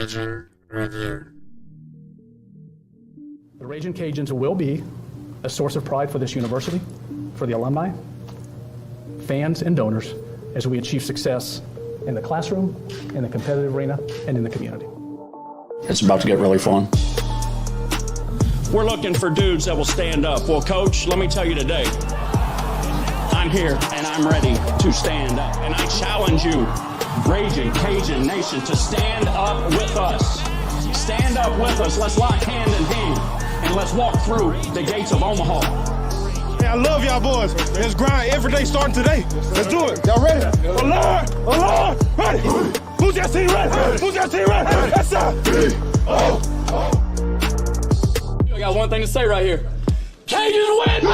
Raging Review. The Raging Cajuns will be a source of pride for this university, for the alumni, fans, and donors as we achieve success in the classroom, in the competitive arena, and in the community. It's about to get really fun. We're looking for dudes that will stand up. Well, Coach, let me tell you today, I'm here and I'm ready to stand up. And I challenge you, Raging Cajun Nation, to stand up with us. Stand up with us. Let's lock hand in hand and let's walk through the gates of Omaha. Hey, I love y'all boys. Let's grind every day starting today. Let's do it. Y'all ready? Alert! Ready? Who's that team ready? Who's that team ready? That's up. I got one thing to say right here. Cajuns win!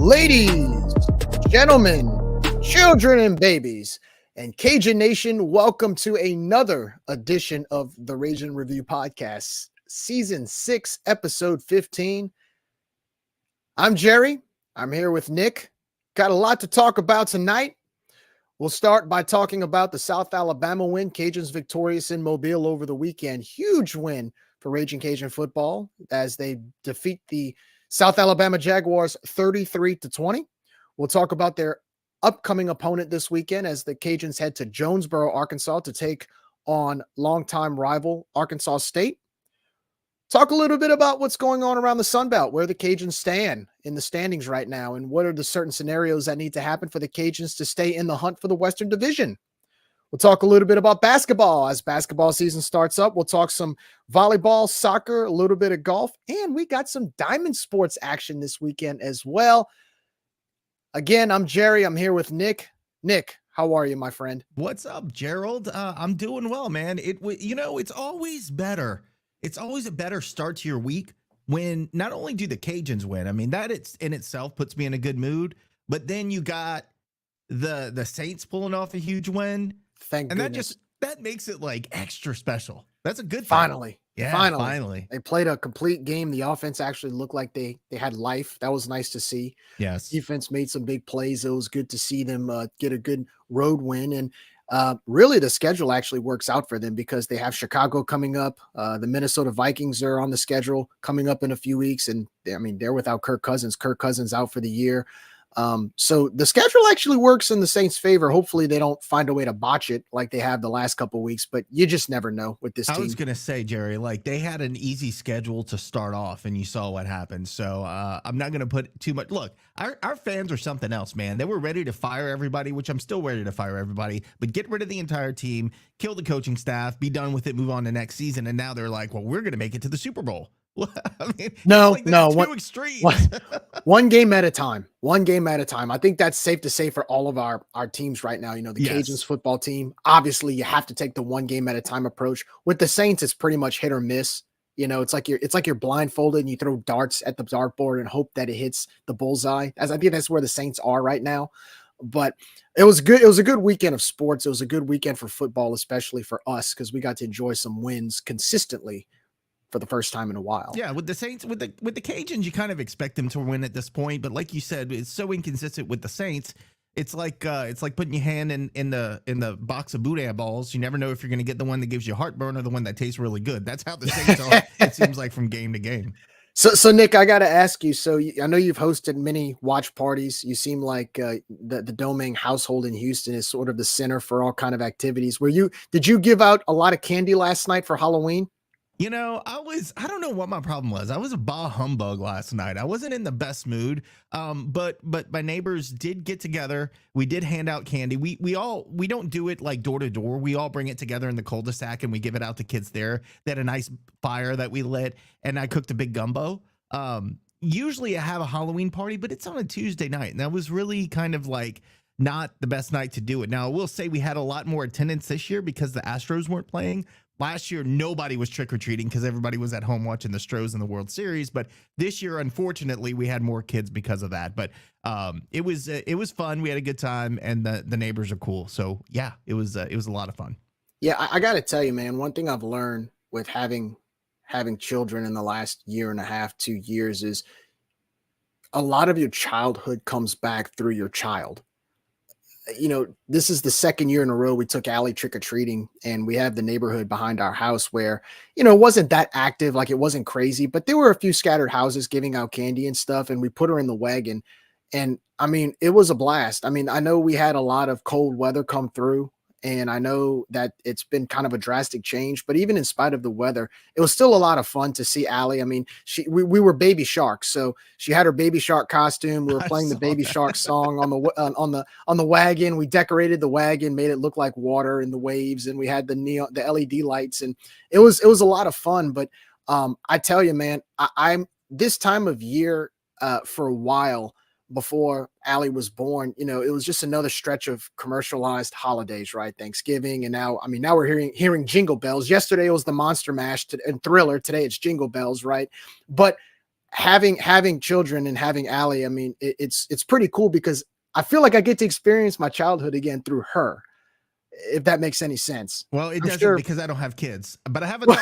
Ladies, gentlemen, children, and babies, and Cajun Nation, welcome to another edition of the Raging Review Podcast, Season 6, Episode 15. I'm Jerry. I'm here with Nick. Got a lot to talk about tonight. We'll start by talking about the South Alabama win. Cajuns victorious in Mobile over the weekend. Huge win for Raging Cajun football as they defeat the South Alabama Jaguars 33-20. We'll talk about their upcoming opponent this weekend as the Cajuns head to Jonesboro, Arkansas to take on longtime rival Arkansas State. Talk a little bit about what's going on around the Sun Belt, where the Cajuns stand in the standings right now, and what are the certain scenarios that need to happen for the Cajuns to stay in the hunt for the Western Division. We'll talk a little bit about basketball as basketball season starts up. We'll talk some volleyball, soccer, a little bit of golf, and we got some diamond sports action this weekend as well. Again, I'm Jerry. I'm here with Nick. Nick, how are you, my friend? What's up, Gerald? I'm doing well, man. It's always better. It's always a better start to your week when not only do the Cajuns win. I mean, that it's in itself puts me in a good mood, but then you got the Saints pulling off a huge win. Thank goodness. That makes it like extra special. That's a good thing. Finally. Yeah, finally. They played a complete game. The offense actually looked like they had life. That was nice to see. Yes. Defense made some big plays. It was good to see them get a good road win. And really the schedule actually works out for them because they have Chicago coming up. The Minnesota Vikings are on the schedule coming up in a few weeks. And they're without Kirk Cousins. Kirk Cousins out for the year. So the schedule actually works in the Saints' favor. Hopefully they don't find a way to botch it like they have the last couple of weeks, but you just never know with this team. I was going to say, Jerry, like they had an easy schedule to start off and you saw what happened. So I'm not going to put too much. Look, our fans are something else, man. They were ready to fire everybody, which I'm still ready to fire everybody, but get rid of the entire team, kill the coaching staff, be done with it, move on to next season. And now they're like, well, we're going to make it to the Super Bowl. No, two extremes. One game at a time. One game at a time. I think that's safe to say for all of our teams right now. The Cajuns football team, obviously you have to take the one game at a time approach. With the Saints, it's pretty much hit or miss. It's like you're blindfolded and you throw darts at the dartboard and hope that it hits the bullseye. I think that's where the Saints are right now. But it was good. It was a good weekend of sports. It was a good weekend for football, especially for us, because we got to enjoy some wins consistently for the first time in a while. Yeah, with the Saints, with the Cajuns, you kind of expect them to win at this point, but like you said, it's so inconsistent with the Saints. It's like putting your hand in the box of boudin balls. You never know if you're going to get the one that gives you heartburn or the one that tastes really good. That's how the Saints are. It seems like from game to game. So Nick, I got to ask you. So I know you've hosted many watch parties. You seem like the Domingue household in Houston is sort of the center for all kind of activities. Did you give out a lot of candy last night for Halloween? I don't know what my problem was. I was a bah humbug last night. I wasn't in the best mood. But my neighbors did get together. We did hand out candy. We don't do it like door to door. We all bring it together in the cul-de-sac and we give it out to kids there. They had a nice fire that we lit and I cooked a big gumbo. Usually I have a Halloween party, but it's on a Tuesday night. And that was really kind of like not the best night to do it. Now, I will say we had a lot more attendance this year because the Astros weren't playing. last year nobody was trick-or-treating because everybody was at home watching the Stros in the World Series. But this year, unfortunately, we had more kids because of that. But it was fun. We had a good time, and the neighbors are cool. So yeah, it was a lot of fun. Yeah, I got to tell you, man, one thing I've learned with having children in the last year and a half, 2 years is a lot of your childhood comes back through your child. This is the second year in a row we took Allie trick-or-treating, and we have the neighborhood behind our house where, it wasn't that active, like it wasn't crazy, but there were a few scattered houses giving out candy and stuff, and we put her in the wagon. And I mean, it was a blast. I mean, I know we had a lot of cold weather come through, and I know that it's been kind of a drastic change, but even in spite of the weather, it was still a lot of fun to see Allie. I mean, we were baby sharks, so she had her baby shark costume. We were playing the baby shark song on the wagon. We decorated the wagon, made it look like water in the waves, and we had the LED lights, and it was a lot of fun. But I tell you, man, I'm this time of year for a while. Before Allie was born, it was just another stretch of commercialized holidays, right? Thanksgiving. And now we're hearing Jingle Bells. Yesterday it was the Monster Mash and Thriller. Today it's Jingle Bells, right? But having children and having Allie, I mean, it's pretty cool because I feel like I get to experience my childhood again through her, if that makes any sense. Well, it doesn't because I don't have kids, but I have a dog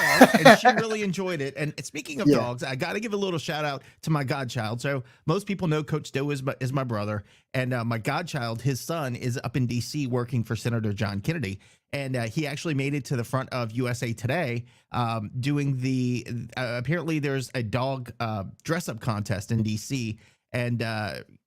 and she really enjoyed it. And speaking of dogs, I got to give a little shout out to my godchild. So most people know Coach Doe is my brother, and my godchild, his son, is up in D.C. working for Senator John Kennedy. And he actually made it to the front of USA Today doing apparently there's a dog dress up contest in D.C. And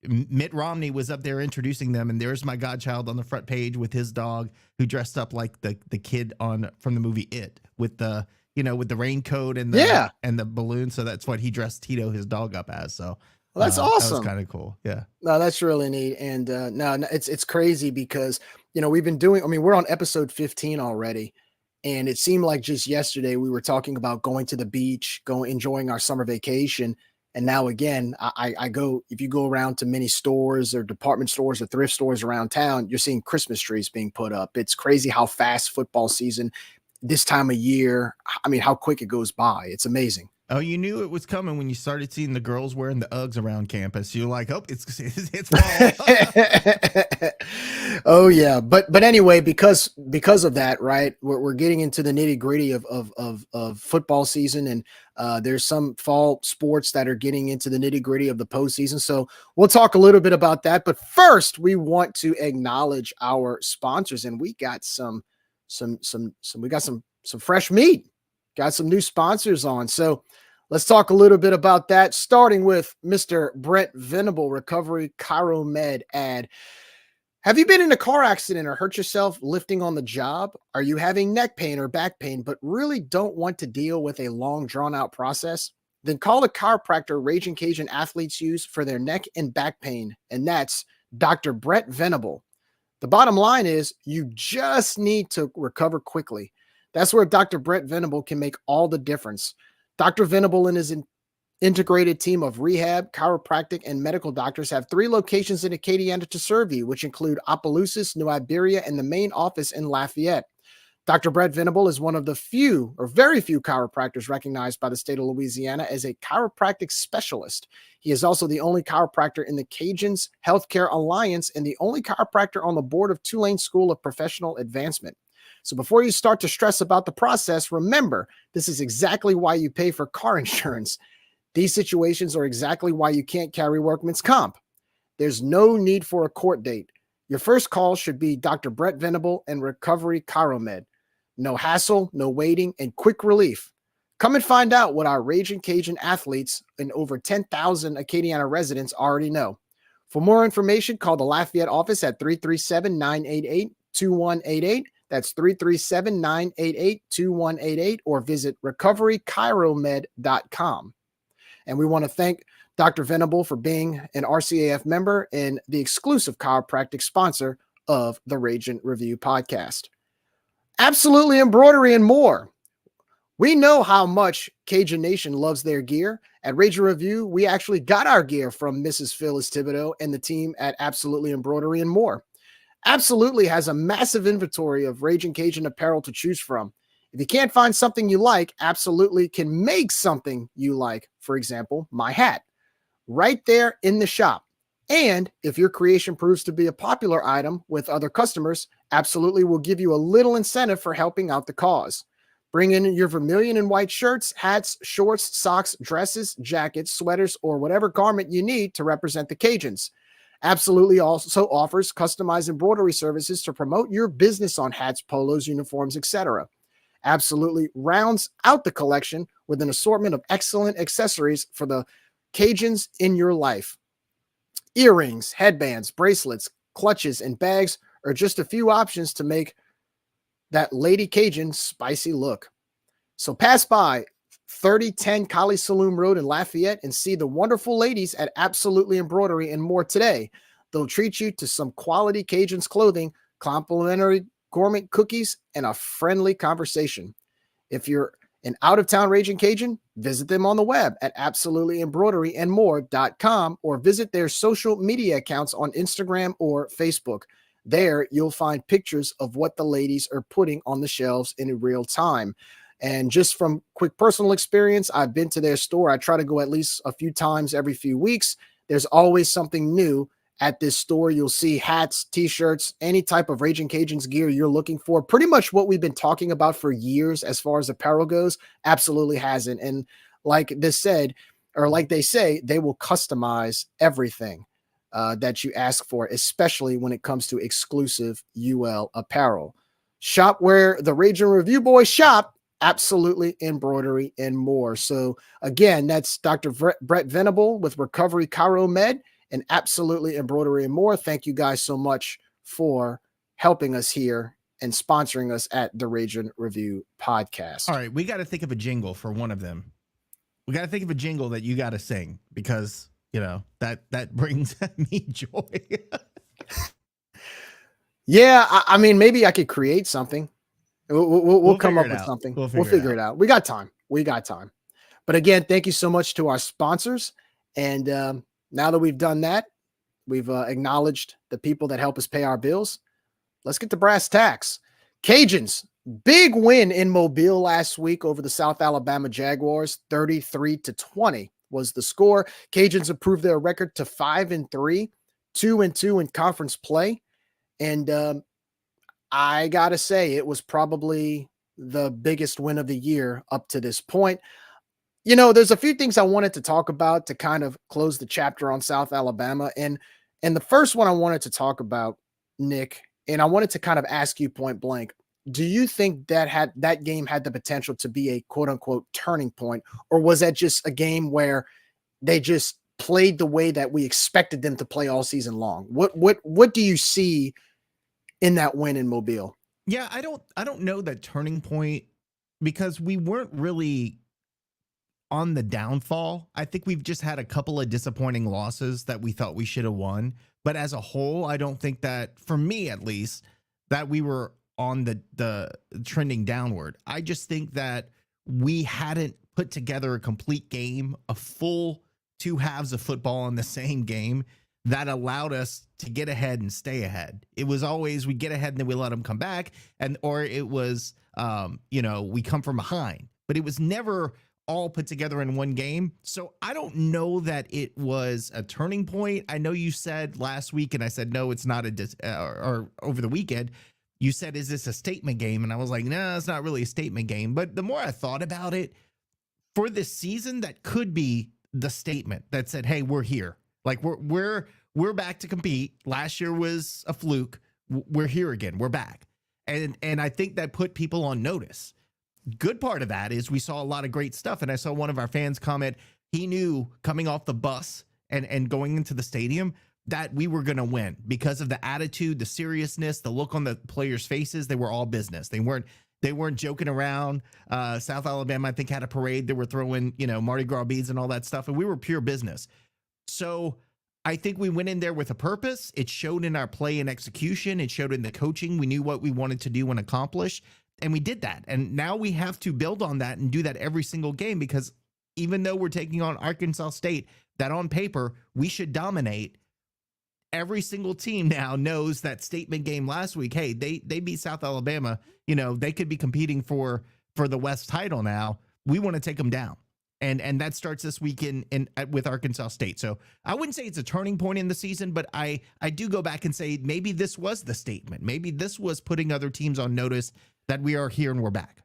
Mitt Romney was up there introducing them, and there's my godchild on the front page with his dog, who dressed up like the kid from the movie It, with the with the raincoat and the balloon. So that's what he dressed Tito, his dog, up as. So well, that's awesome. That was kind of cool. Yeah. No, that's really neat. And no, it's crazy because we've been doing. I mean, we're on episode 15 already. And it seemed like just yesterday we were talking about going to the beach, enjoying our summer vacation. And now again, I go, if you go around to many stores or department stores or thrift stores around town, you're seeing Christmas trees being put up. It's crazy how fast football season this time of year, I mean, how quick it goes by. It's amazing. Oh, you knew it was coming when you started seeing the girls wearing the Uggs around campus. You're like, oh, it's fall. Oh yeah, but anyway, because of that, right? We're getting into the nitty gritty of football season, and there's some fall sports that are getting into the nitty gritty of the postseason. So we'll talk a little bit about that. But first, we want to acknowledge our sponsors, and we got some fresh meat. Got some new sponsors on. So let's talk a little bit about that, starting with Mr. Brett Venable, Recovery Chiromed ad. Have you been in a car accident or hurt yourself lifting on the job? Are you having neck pain or back pain, but really don't want to deal with a long, drawn-out process? Then call the chiropractor Raging Cajun athletes use for their neck and back pain, and that's Dr. Brett Venable. The bottom line is you just need to recover quickly. That's where Dr. Brett Venable can make all the difference. Dr. Venable and his integrated team of rehab, chiropractic, and medical doctors have 3 locations in Acadiana to serve you, which include Opelousas, New Iberia, and the main office in Lafayette. Dr. Brett Venable is one of the few or very few chiropractors recognized by the state of Louisiana as a chiropractic specialist. He is also the only chiropractor in the Cajuns Healthcare Alliance and the only chiropractor on the board of Tulane School of Professional Advancement. So before you start to stress about the process, remember, this is exactly why you pay for car insurance. These situations are exactly why you can't carry workman's comp. There's no need for a court date. Your first call should be Dr. Brett Venable and Recovery Chiromed. No hassle, no waiting, and quick relief. Come and find out what our Raging Cajun athletes and over 10,000 Acadiana residents already know. For more information, call the Lafayette office at 337-988-2188. That's 337-988-2188, or visit recoverychiromed.com. And we want to thank Dr. Venable for being an RCAF member and the exclusive chiropractic sponsor of the Raging Review podcast. Absolutely Embroidery and more. We know how much Cajun Nation loves their gear. At Raging Review, we actually got our gear from Mrs. Phyllis Thibodeau and the team at Absolutely Embroidery and more. Absolutely has a massive inventory of Raging Cajun apparel to choose from. If you can't find something you like, absolutely can make something you like. For example, my hat, right there in the shop. And if your creation proves to be a popular item with other customers, absolutely will give you a little incentive for helping out the cause. Bring in your vermilion and white shirts, hats, shorts, socks, dresses, jackets, sweaters, or whatever garment you need to represent the Cajuns. Absolutely also offers customized embroidery services to promote your business on hats, polos, uniforms, etc. Absolutely rounds out the collection with an assortment of excellent accessories for the Cajuns in your life. Earrings, headbands, bracelets, clutches, and bags are just a few options to make that Lady Cajun spicy look. So pass by 3010 Collie Saloon Road in Lafayette and see the wonderful ladies at Absolutely Embroidery and more today. They'll treat you to some quality Cajuns clothing, complimentary gourmet cookies, and a friendly conversation. If you're an out-of-town Raging Cajun, visit them on the web at absolutelyembroideryandmore.com or visit their social media accounts on Instagram or Facebook. There, you'll find pictures of what the ladies are putting on the shelves in real time. And just from quick personal experience, I've been to their store. I try to go at least a few times every few weeks. There's always something new at this store. You'll see hats, t-shirts, any type of Raging Cajuns gear you're looking for. Pretty much what we've been talking about for years as far as apparel goes, absolutely hasn't. And like this said, or like they say, they will customize everything that you ask for, especially when it comes to exclusive UL apparel. Shop where the Raging Review Boys shop, Absolutely Embroidery and more. So again, that's Dr. Brett Venable with Recovery Chiro Med and Absolutely Embroidery and more. Thank you guys so much for helping us here and sponsoring us at the Raging Review podcast. All right, we got to think of a jingle for one of them. We got to think of a jingle that you got to sing because, you know, that brings me joy. Yeah, I mean, maybe I could create something. We'll come up with something. We'll figure it out. We got time. But again, thank you so much to our sponsors. And now that we've done that, we've acknowledged the people that help us pay our bills. Let's get to brass tacks. Cajuns, big win in Mobile last week over the South Alabama Jaguars. 33-20 was the score. Cajuns improved their record to 5-3, 2-2 in conference play. And I got to say, it was probably the biggest win of the year up to this point. You know, there's a few things I wanted to talk about to kind of close the chapter on South Alabama. And the first one I wanted to talk about, Nick, and I wanted to kind of ask you point blank, do you think that game had the potential to be a quote unquote turning point, or was that just a game where they just played the way that we expected them to play all season long? What do you see in that win in Mobile? Yeah, I don't know that turning point because we weren't really on the downfall. I think we've just had a couple of disappointing losses that we thought we should have won. But as a whole, I don't think that, for me at least, that we were on the trending downward. I just think that we hadn't put together a complete game, a full two halves of football in the same game that allowed us to get ahead and stay ahead. It was always we get ahead and then we let them come back, or it was we come from behind. But it was never all put together in one game. So I don't know that it was a turning point. I know you said last week, and I said, no, it's not or over the weekend, you said, is this a statement game? And I was like, no, it's not really a statement game. But the more I thought about it, for this season, that could be the statement that said, hey, we're here. Like we're back to compete. Last year was a fluke. We're here again. We're back. And I think that put people on notice. Good part of that is we saw a lot of great stuff. And I saw one of our fans comment, he knew coming off the bus and going into the stadium that we were going to win because of the attitude, the seriousness, the look on the players' faces. They were all business. They weren't joking around. South Alabama, I think, had a parade. They were throwing, Mardi Gras beads and all that stuff. And we were pure business. So I think we went in there with a purpose. It showed in our play and execution. It showed in the coaching. We knew what we wanted to do and accomplish. And we did that. And now we have to build on that and do that every single game, because even though we're taking on Arkansas State, that on paper we should dominate, every single team now knows that statement game last week. Hey, they beat South Alabama. They could be competing for for the West title now. We want to take them down. And that starts this weekend with Arkansas State. So I wouldn't say it's a turning point in the season, but I do go back and say maybe this was the statement. Maybe this was putting other teams on notice that we are here and we're back.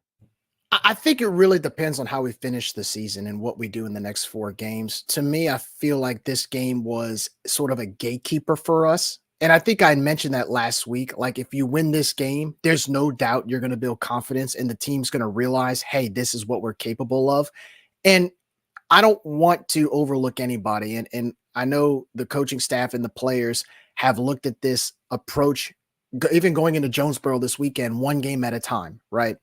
I think it really depends on how we finish the season and what we do in the next 4 games. To me, I feel like this game was sort of a gatekeeper for us. And I think I mentioned that last week. Like, if you win this game, there's no doubt you're going to build confidence and the team's going to realize, hey, this is what we're capable of. And I don't want to overlook anybody. And I know the coaching staff and the players have looked at this approach, even going into Jonesboro this weekend, 1 game at a time, right?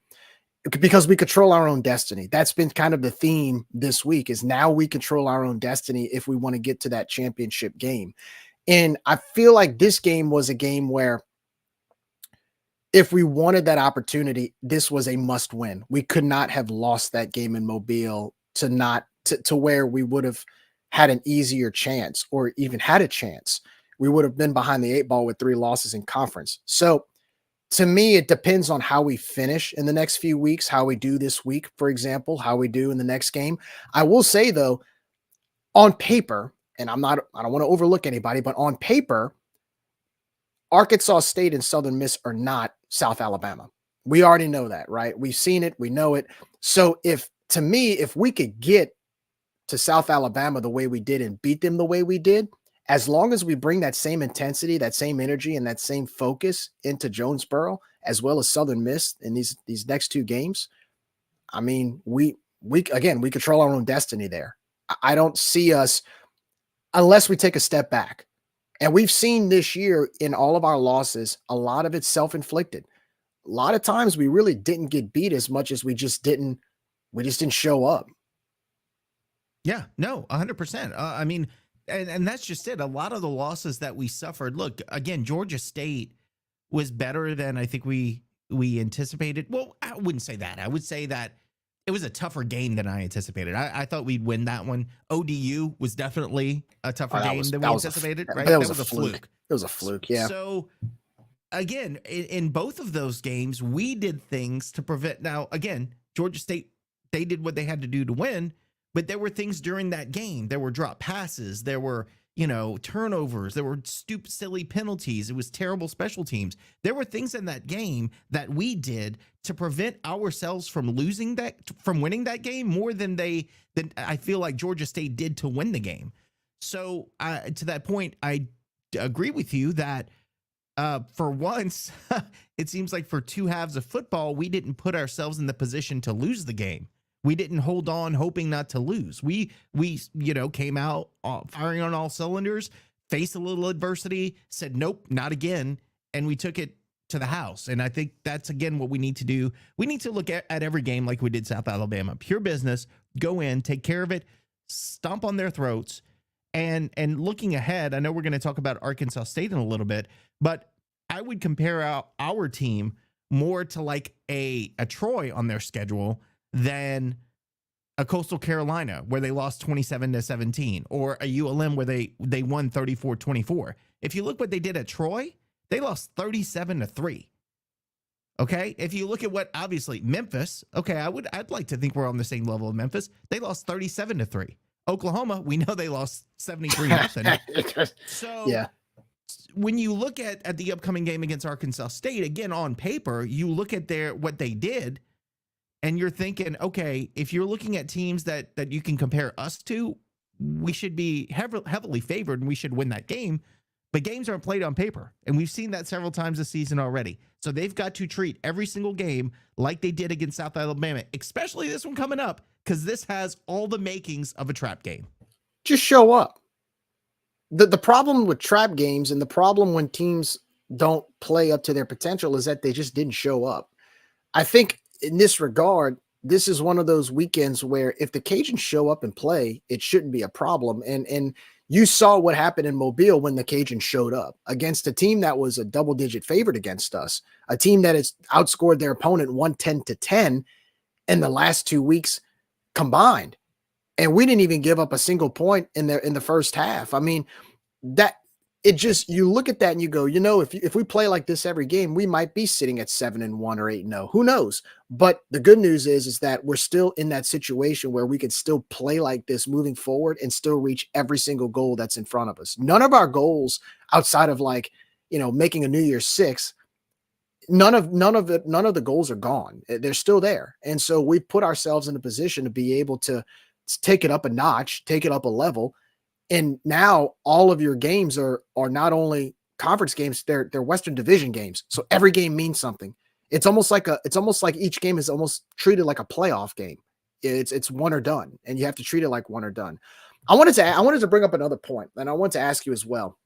Because we control our own destiny. That's been kind of the theme this week, is now we control our own destiny if we want to get to that championship game. And I feel like this game was a game where if we wanted that opportunity, this was a must win. We could not have lost that game in Mobile to where we would have had an easier chance or even had a chance. We would have been behind the 8 ball with 3 losses in conference. So to me, it depends on how we finish in the next few weeks, how we do this week, for example, how we do in the next game. I will say, though, on paper, and I don't want to overlook anybody, but on paper, Arkansas State and Southern Miss are not South Alabama. We already know that, right? We've seen it. We know it. So if we could get to South Alabama the way we did and beat them the way we did, as long as we bring that same intensity, that same energy, and that same focus into Jonesboro, as well as Southern Miss in these next 2 games, I mean, we control our own destiny there. I don't see us, unless we take a step back. And we've seen this year in all of our losses, a lot of it's self-inflicted. A lot of times we really didn't get beat as much as we just didn't show up. Yeah, no, 100%. I mean, and that's just it. A lot of the losses that we suffered. Look, again, Georgia State was better than I think we anticipated. Well, I wouldn't say that. I would say that it was a tougher game than I anticipated. I thought we'd win that one. ODU was definitely a tougher game than we anticipated, right? That was a fluke. It was a fluke, yeah. So, again, in both of those games, we did things to prevent. Now, again, Georgia State, they did what they had to do to win, but there were things during that game. There were drop passes. There were, turnovers. There were stupid, silly penalties. It was terrible special teams. There were things in that game that we did to prevent ourselves from winning that game more than I feel like Georgia State did to win the game. So to that point, I agree with you that for once, it seems like for 2 halves of football, we didn't put ourselves in the position to lose the game. We didn't hold on hoping not to lose. We came out firing on all cylinders, faced a little adversity, said, nope, not again. And we took it to the house. And I think that's, again, what we need to do. We need to look at every game like we did South Alabama. Pure business, go in, take care of it, stomp on their throats. And looking ahead, I know we're going to talk about Arkansas State in a little bit, but I would compare our team more to like a Troy on their schedule than a Coastal Carolina where they lost 27-17, or a ULM where they won 34-24. If you look what they did at Troy, they lost 37-3. Okay. If you look at what, obviously, Memphis, okay, I'd like to think we're on the same level of Memphis. They lost 37-3. Oklahoma, we know they lost 73-0. So yeah. When you look at the upcoming game against Arkansas State, again, on paper, you look at what they did, and you're thinking, okay, if you're looking at teams that you can compare us to, we should be heavily favored and we should win that game. But games aren't played on paper, and we've seen that several times this season already. So they've got to treat every single game like they did against South Alabama, especially this one coming up, because this has all the makings of a trap game. Just show up. The problem with trap games and the problem when teams don't play up to their potential is that they just didn't show up. I think in this regard, this is one of those weekends where if the Cajuns show up and play, it shouldn't be a problem. And you saw what happened in Mobile when the Cajuns showed up against a team that was a double-digit favorite against us, a team that has outscored their opponent 110-10 in the last 2 weeks combined. And we didn't even give up a single point in the first half. I mean, that it just, you look at that and you go, if we play like this every game, we might be sitting at 7-1 or 8-0. Who knows? But the good news is that we're still in that situation where we can still play like this moving forward and still reach every single goal that's in front of us. None of our goals outside of making a New Year's Six, none of the goals are gone. They're still there. And so we put ourselves in a position to be able to take it up a notch, take it up a level. And now all of your games are not only conference games, they're Western Division games. So every game means something. It's almost like each game is almost treated like a playoff game. It's one or done, and you have to treat it like one or done. I wanted to bring up another point, and I want to ask you as well.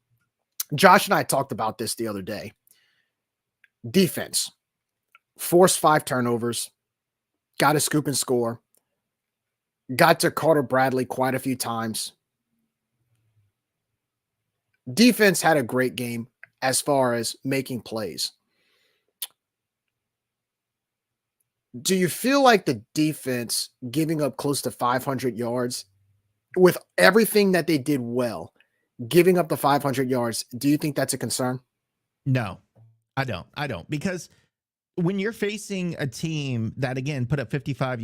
Josh and I talked about this the other day. Defense, forced 5 turnovers, got a scoop and score, got to Carter Bradley quite a few times. Defense had a great game as far as making plays. Do you feel like the defense giving up close to 500 yards with everything that they did well, giving up the 500 yards, do you think that's a concern? No, I don't. Because when you're facing a team that, again, put up 55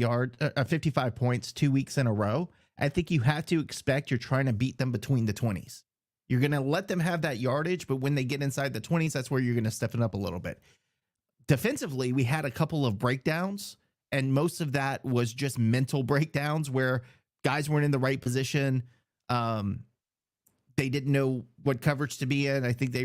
points 2 weeks in a row, I think you have to expect you're trying to beat them between the 20s. You're going to let them have that yardage, but when they get inside the 20s, that's where you're going to stiffen up a little bit. Defensively, we had a couple of breakdowns, and most of that was just mental breakdowns where guys weren't in the right position. They didn't know what coverage to be in. I think they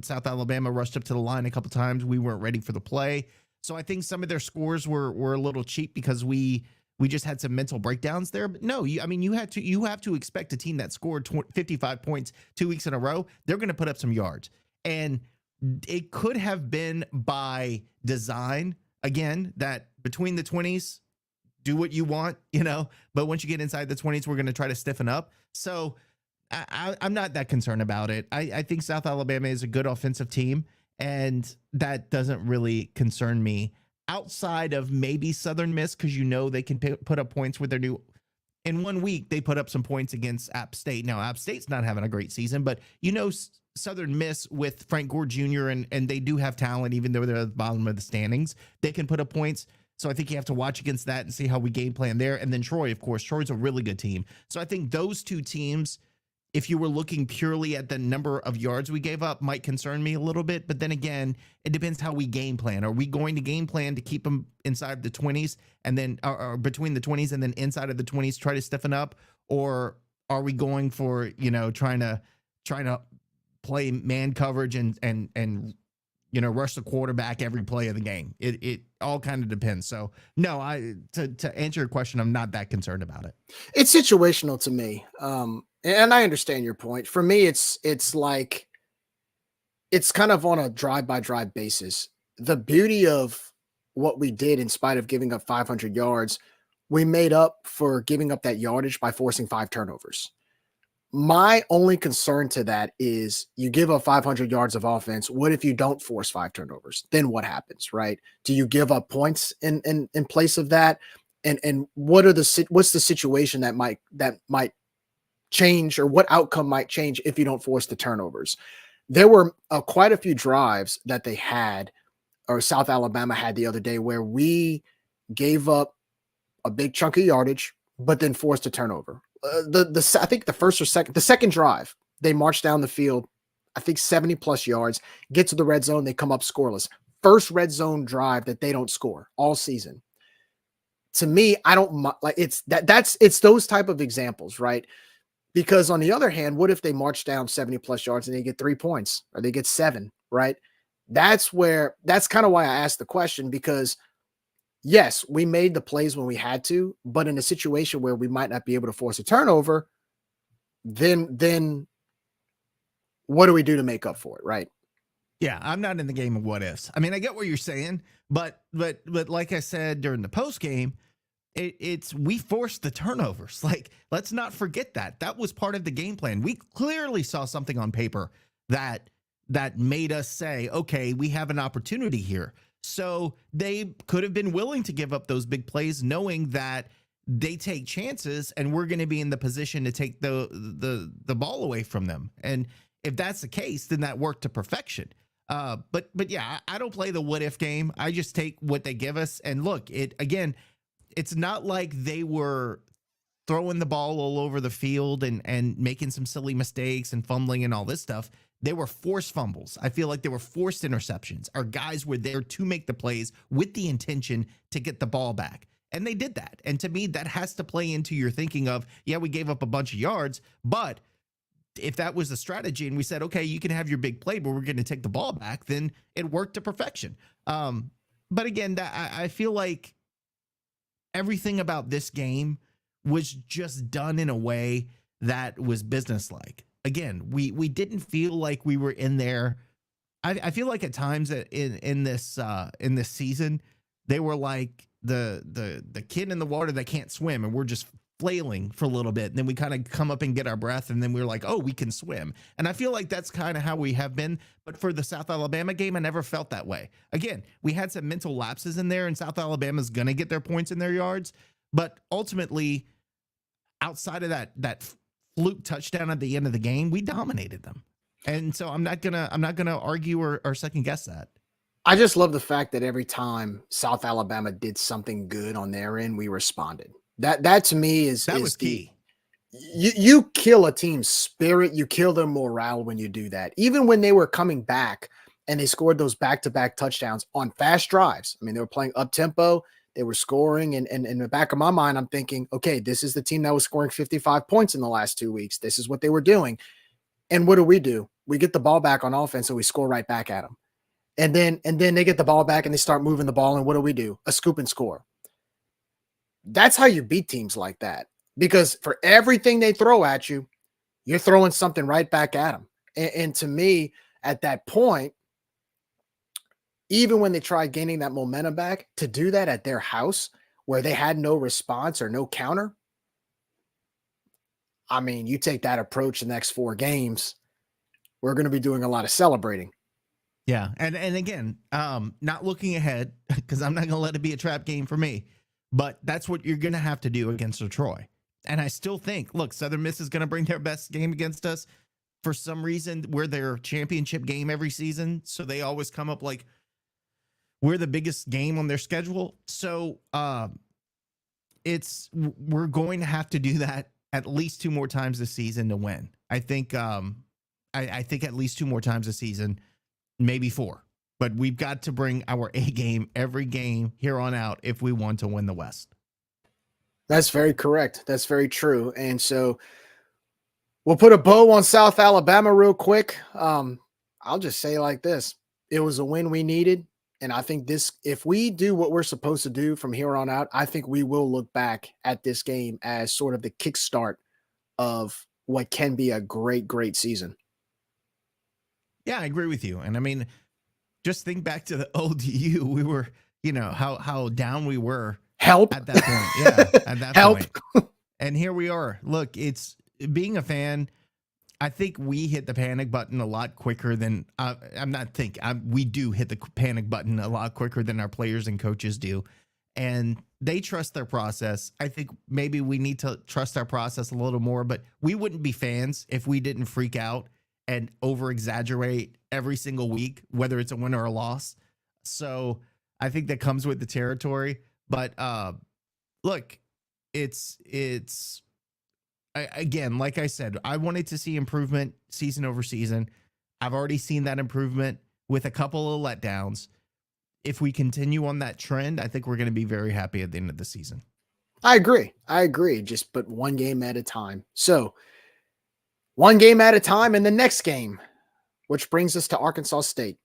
South Alabama rushed up to the line a couple times. We weren't ready for the play. So I think some of their scores were a little cheap because we just had some mental breakdowns there. But no, you have to expect a team that scored 55 points 2 weeks in a row. They're going to put up some yards. And it could have been by design, again, that between the 20s, do what you want, but once you get inside the 20s, we're going to try to stiffen up. So I'm not that concerned about it. I think South Alabama is a good offensive team, and that doesn't really concern me. Outside of maybe Southern Miss, because they can put up points with their new. In 1 week, they put up some points against App State. Now, App State's not having a great season, but Southern Miss with Frank Gore Jr. and they do have talent, even though they're at the bottom of the standings. They can put up points. So I think you have to watch against that and see how we game plan there. And then Troy, of course. Troy's a really good team. So I think those two teams, if you were looking purely at the number of yards we gave up, might concern me a little bit. But then again, it depends how we game plan. Are we going to game plan to keep them inside the 20s and then or between the 20s and then inside of the 20s, try to stiffen up? Or are we going for, trying to play man coverage and rush the quarterback every play of the game? It all kind of depends. So no, to answer your question, I'm not that concerned about it. It's situational to me. And I understand your point. For me, it's kind of on a drive-by-drive basis. The beauty of what we did, in spite of giving up 500 yards, we made up for giving up that yardage by forcing 5 turnovers. My only concern to that is you give up 500 yards of offense. What if you don't force 5 turnovers? Then what happens, right? Do you give up points in place of that? And what's the situation that might change, or what outcome might change if you don't force the turnovers? There were quite a few drives that they had, or South Alabama had the other day, where we gave up a big chunk of yardage, but then forced a turnover. I think the second drive, they marched down the field, I think 70 plus yards, get to the red zone, they come up scoreless. First red zone drive that they don't score all season. To me, I don't like it's those type of examples, right? Because on the other hand, what if they march down 70 plus yards and they get 3 points or they get 7, right? That's kind of why I asked the question, because yes, we made the plays when we had to, but in a situation where we might not be able to force a turnover, then what do we do to make up for it, right? Yeah, I'm not in the game of what ifs. I mean, I get what you're saying, but like I said during the post game, we forced the turnovers. Like, let's not forget that was part of the game plan. We clearly saw something on paper that made us say, okay, we have an opportunity here. So they could have been willing to give up those big plays, knowing that they take chances and we're going to be in the position to take the ball away from them. And if that's the case, then that worked to perfection. But yeah, I don't play the what if game. I just take what they give us. And look, it's not like they were throwing the ball all over the field and making some silly mistakes and fumbling and all this stuff. They were forced fumbles. I feel like they were forced interceptions. Our guys were there to make the plays with the intention to get the ball back. And they did that. And to me, that has to play into your thinking of, yeah, we gave up a bunch of yards, but if that was the strategy and we said, okay, you can have your big play, but we're going to take the ball back, then it worked to perfection. But again, I feel like everything about this game was just done in a way that was businesslike. Again, we didn't feel like we were in there. I feel like at times in this season, they were like the kid in the water that can't swim, and we're just flailing for a little bit, and then we kind of come up and get our breath, and then we're like, oh, we can swim. And I feel like that's kind of how we have been. But for the South Alabama game, I never felt that way. Again, we had some mental lapses in there, and South Alabama's going to get their points in their yards. But ultimately, outside of that fluke touchdown at the end of the game, we dominated them. And so I'm not gonna argue or second guess that. I just love the fact that every time South Alabama did something good on their end, we responded. That to me is key. You kill a team's spirit, you kill their morale when you do that. Even when they were coming back and they scored those back-to-back touchdowns on fast drives. I mean, they were playing up tempo, they were scoring, and in the back of my mind, I'm thinking, okay, this is the team that was scoring 55 points in the last 2 weeks. This is what they were doing. And what do? We get the ball back on offense, and we score right back at them. And then they get the ball back and they start moving the ball, and what do? A scoop and score. That's how you beat teams like that. Because for everything they throw at you, you're throwing something right back at them. And to me, at that point, even when they tried gaining that momentum back, to do that at their house where they had no response or no counter, I mean, you take that approach the next 4 games, we're going to be doing a lot of celebrating. Yeah. And again, not looking ahead, because I'm not going to let it be a trap game for me, but that's what you're going to have to do against Troy. And I still think, look, Southern Miss is going to bring their best game against us. For some reason, we're their championship game every season, so they always come up like we're the biggest game on their schedule. So we're going to have to do that at least 2 more times this season to win. I think I think at least 2 more times this season, maybe 4. But we've got to bring our A game every game here on out if we want to win the West. That's very correct. That's very true. And so we'll put a bow on South Alabama real quick. I'll just say like this. It was a win we needed. And I think if we do what we're supposed to do from here on out, I think we will look back at this game as sort of the kickstart of what can be a great, great season. Yeah, I agree with you. And I mean, just think back to the ODU. We were, how down we were. Help at that point. Yeah, at that Help. point. And here we are. Look, it's being a fan. I think we hit the panic button a lot quicker than we do hit the panic button a lot quicker than our players and coaches do. And they trust their process. I think maybe we need to trust our process a little more, but we wouldn't be fans if we didn't freak out and over exaggerate every single week, whether it's a win or a loss. So I think that comes with the territory. But look, it's again, like I said, I wanted to see improvement season over season. I've already seen that improvement with a couple of letdowns. If we continue on that trend, I think we're going to be very happy at the end of the season. I agree. Just put one game at a time. So 1 game at a time in the next game, which brings us to Arkansas State.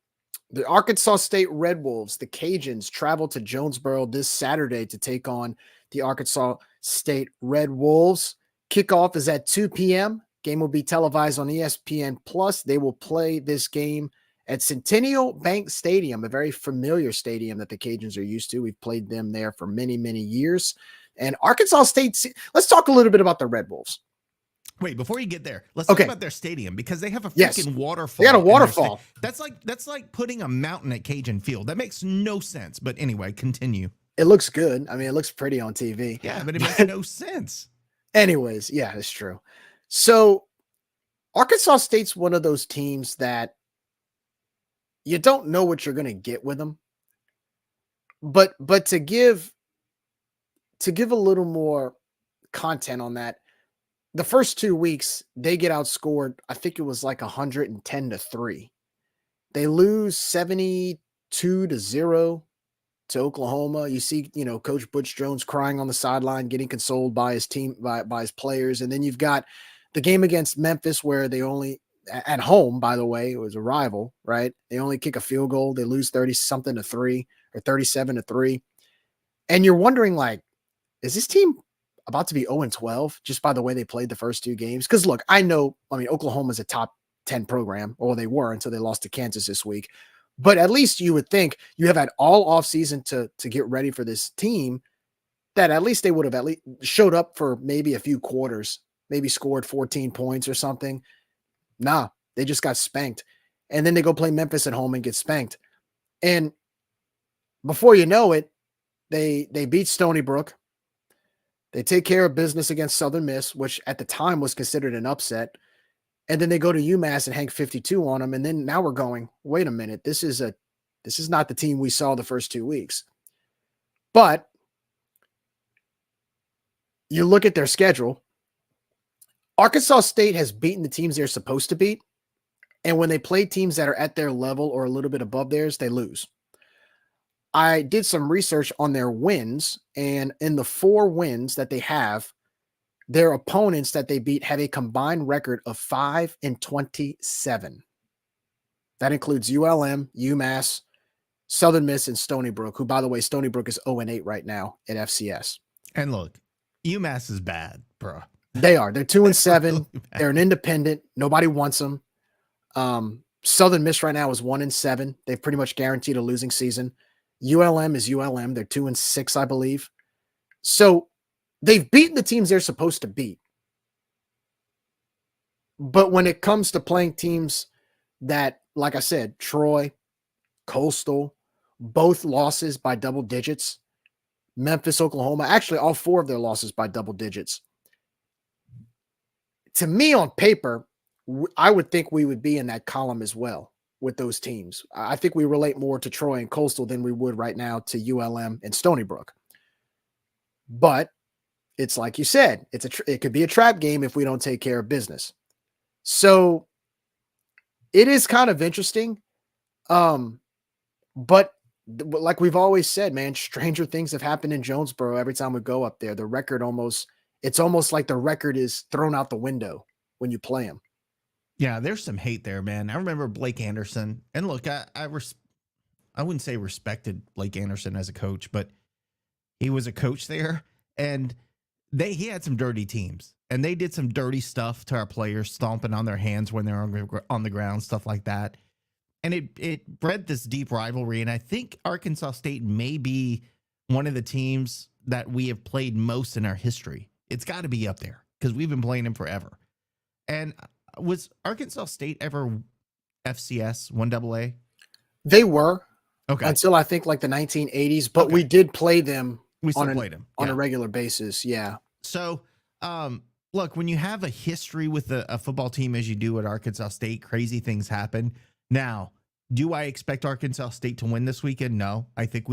The Arkansas State Red Wolves, the Cajuns, travel to Jonesboro this Saturday to take on the Arkansas State Red Wolves. Kickoff is at 2 p.m. Game will be televised on ESPN+. They will play this game at Centennial Bank Stadium, a very familiar stadium that the Cajuns are used to. We've played them there for many, many years. And Arkansas State, let's talk a little bit about the Red Wolves. Wait, before you get there, let's talk about their stadium, because they have a freaking waterfall. They got a waterfall. That's like putting a mountain at Cajun Field. That makes no sense. But anyway, continue. It looks good. I mean, it looks pretty on TV. Yeah, but it makes no sense. Anyways, yeah, that's true. So Arkansas State's one of those teams that you don't know what you're going to get with them. But to give a little more content on that, the first 2 weeks they get outscored. I think it was like 110-3. They lose 72-0 to Oklahoma. You see, Coach Butch Jones crying on the sideline, getting consoled by his team, by his players. And then you've got the game against Memphis where they only, at home, by the way, it was a rival, right? They only kick a field goal. They lose 30-something-3 or 37-3. And you're wondering, like, is this team about to be 0-12 just by the way they played the first 2 games? Because look, Oklahoma's a top 10 program, or they were until they lost to Kansas this week. But at least you would think you have had all offseason to get ready for this team, that at least they would have at least showed up for maybe a few quarters, maybe scored 14 points or something. Nah, they just got spanked. And then they go play Memphis at home and get spanked. And before you know it, they beat Stony Brook. They take care of business against Southern Miss, which at the time was considered an upset. And then they go to UMass and hang 52 on them. And then now we're going, wait a minute, this is not the team we saw the first 2 weeks. But you look at their schedule. Arkansas State has beaten the teams they're supposed to beat. And when they play teams that are at their level or a little bit above theirs, they lose. I did some research on their wins, and in the 4 wins that they have, their opponents that they beat have a combined record of 5-27. That includes ULM, UMass, Southern Miss, and Stony Brook, who, by the way, Stony Brook is 0-8 right now at FCS. And look, UMass is bad, bro. They are. They're 2-7. They're an independent. Nobody wants them. Southern Miss right now is 1-7. They've pretty much guaranteed a losing season. ULM is ULM. They're 2-6, I believe. So they've beaten the teams they're supposed to beat. But when it comes to playing teams that, like I said, Troy, Coastal, both losses by double digits, Memphis, Oklahoma, actually all 4 of their losses by double digits. To me, on paper, I would think we would be in that column as well with those teams. I think we relate more to Troy and Coastal than we would right now to ULM and Stony Brook. But it's like you said, it could be a trap game if we don't take care of business. So it is kind of interesting. But like we've always said, man, stranger things have happened in Jonesboro every time we go up there. The record it's almost like the record is thrown out the window when you play them. Yeah, there's some hate there, man. I remember Blake Anderson, and look, I wouldn't say respected Blake Anderson as a coach, but he was a coach there, and he had some dirty teams, and they did some dirty stuff to our players, stomping on their hands when they're on the ground, stuff like that. And it bred this deep rivalry, and I think Arkansas State may be one of the teams that we have played most in our history. It's got to be up there because we've been playing them forever. And was Arkansas State ever FCS 1AA? They were. Okay. Until I think like the 1980s, but we did play them. We still played them on a regular basis. Yeah. So, look, when you have a history with a football team as you do at Arkansas State, crazy things happen. Now, do I expect Arkansas State to win this weekend? No. I think,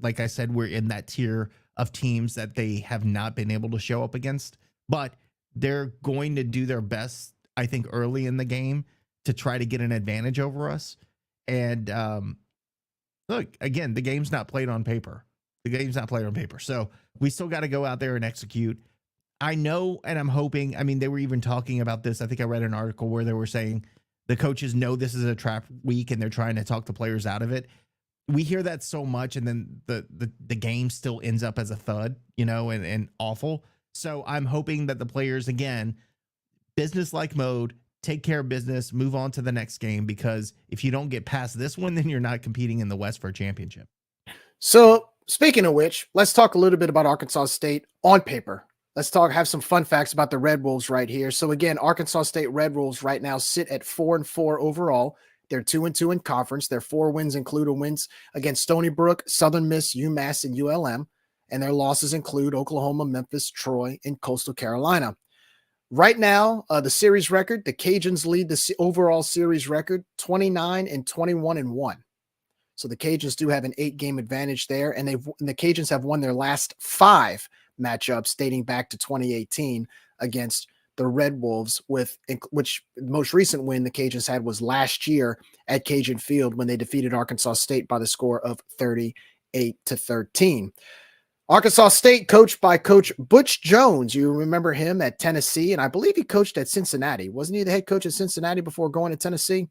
like I said, we're in that tier of teams that they have not been able to show up against, but they're going to do their best, I think, early in the game to try to get an advantage over us. And look, again, the game's not played on paper. So we still got to go out there and execute. I know, and I'm hoping, they were even talking about this. I think I read an article where they were saying the coaches know this is a trap week and they're trying to talk the players out of it. We hear that so much, and then the game still ends up as a thud, and awful. So I'm hoping that the players, again, business-like mode, take care of business, move on to the next game, because if you don't get past this one, then you're not competing in the West for a championship. So speaking of which, let's talk a little bit about Arkansas State on paper. Let's have some fun facts about the Red Wolves right here. So again, Arkansas State Red Wolves right now sit at 4-4 overall. They're 2-2 in conference. Their 4 wins include wins against Stony Brook, Southern Miss, UMass, and ULM. And their losses include Oklahoma, Memphis, Troy, and Coastal Carolina. Right now, the series record, the Cajuns lead the overall series record 29-21-1. So the Cajuns do have an 8-game advantage there, and the Cajuns have won their last 5 matchups dating back to 2018 against the Red Wolves, which the most recent win the Cajuns had was last year at Cajun Field when they defeated Arkansas State by the score of 38-13. Arkansas State, coached by Coach Butch Jones. You remember him at Tennessee, and I believe he coached at Cincinnati. Wasn't he the head coach at Cincinnati before going to Tennessee?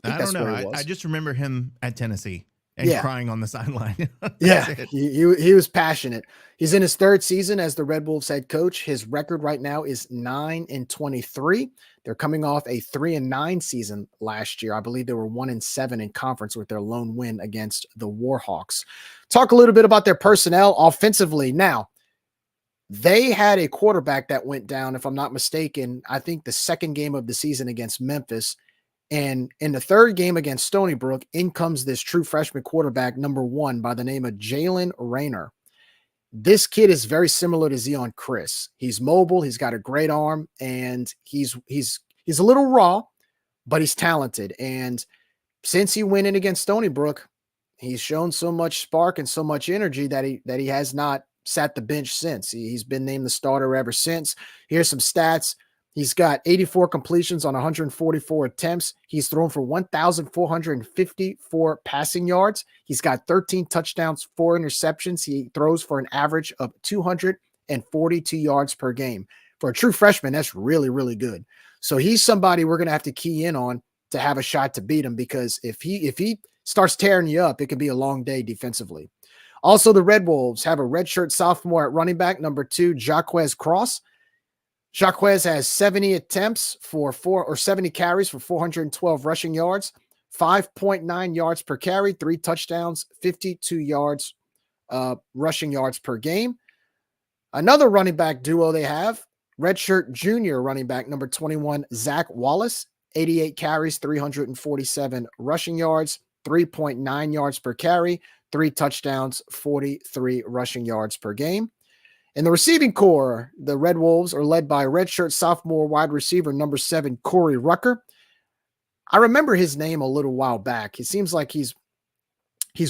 I don't know. I just remember him at Tennessee and crying on the sideline. He was passionate. He's in his 3rd season as the Red Wolves head coach. His record right now is 9-23. They're coming off a 3-9 season last year. I believe they were 1-7 in conference with their lone win against the Warhawks. Talk a little bit about their personnel offensively. Now, they had a quarterback that went down, if I'm not mistaken, I think the 2nd game of the season against Memphis. And in the 3rd game against Stony Brook, in comes this true freshman quarterback, number 1, by the name of Jalen Rayner. This kid is very similar to Zion Chris. He's mobile, he's got a great arm, and he's a little raw, but he's talented. And since he went in against Stony Brook, he's shown so much spark and so much energy that he has not sat the bench since. He's been named the starter ever since. Here's some stats. He's got 84 completions on 144 attempts. He's thrown for 1,454 passing yards. He's got 13 touchdowns, 4 interceptions. He throws for an average of 242 yards per game. For a true freshman, that's really, really good. So he's somebody we're going to have to key in on to have a shot to beat him, because if he starts tearing you up, it could be a long day defensively. Also, the Red Wolves have a redshirt sophomore at running back, number 2, Jaquez Cross. Jaquez has 70 attempts for 70 carries for 412 rushing yards, 5.9 yards per carry, 3 touchdowns, 52 yards rushing yards per game. Another running back duo they have, redshirt junior running back number 21, Zach Wallace, 88 carries, 347 rushing yards, 3.9 yards per carry, 3 touchdowns, 43 rushing yards per game. In the receiving core, the Red Wolves are led by redshirt sophomore wide receiver number 7, Corey Rucker. I remember his name a little while back. It seems like he's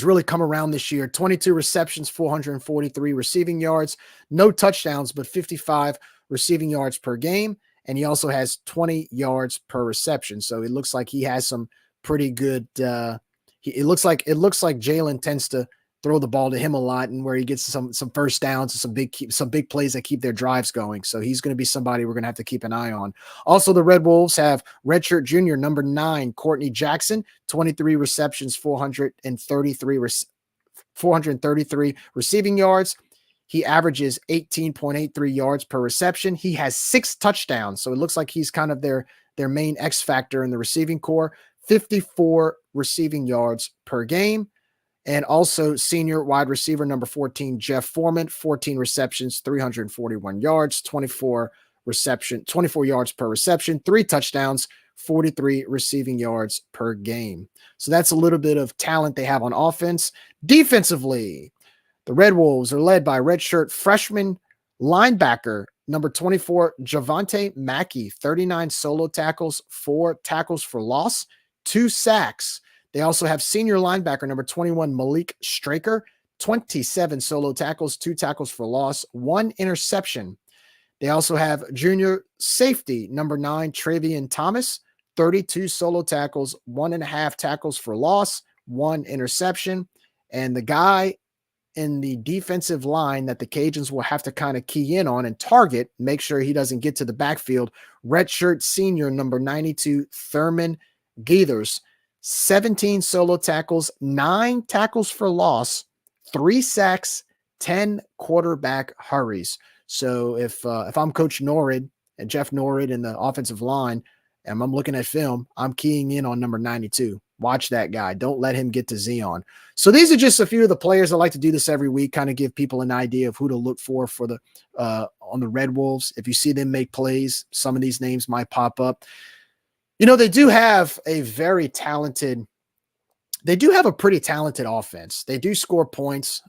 really come around this year. 22 receptions, 443 receiving yards, no touchdowns, but 55 receiving yards per game. And he also has 20 yards per reception. So it looks like he has some pretty good. It looks like Jalen tends to throw the ball to him a lot, and where he gets some first downs and some big plays that keep their drives going. So he's going to be somebody we're going to have to keep an eye on. Also, the Red Wolves have redshirt junior number 9, Courtney Jackson, 23 receptions, 433 receiving yards. He averages 18.83 yards per reception. He has 6 touchdowns. So it looks like he's kind of their main X factor in the receiving core, 54 receiving yards per game. And also senior wide receiver number 14, Jeff Foreman, 14 receptions, 341 yards, 24 yards per reception, 3 touchdowns, 43 receiving yards per game. So that's a little bit of talent they have on offense. Defensively, the Red Wolves are led by redshirt freshman linebacker number 24, Javante Mackey, 39 solo tackles, 4 tackles for loss, 2 sacks. They also have senior linebacker number 21, Malik Straker, 27 solo tackles, 2 tackles for loss, 1 interception. They also have junior safety number 9, Travian Thomas, 32 solo tackles, 1.5 tackles for loss, 1 interception. And the guy in the defensive line that the Cajuns will have to kind of key in on and target, make sure he doesn't get to the backfield, redshirt senior number 92, Thurman Geathers, 17 solo tackles, 9 tackles for loss, 3 sacks, 10 quarterback hurries. So if I'm Coach Norrid and Jeff Norrid in the offensive line, and I'm looking at film, I'm keying in on number 92. Watch that guy. Don't let him get to Zion. So these are just a few of the players. I like to do this every week, kind of give people an idea of who to look for the on the Red Wolves. If you see them make plays, some of these names might pop up. You know, they do have a pretty talented offense. They do score points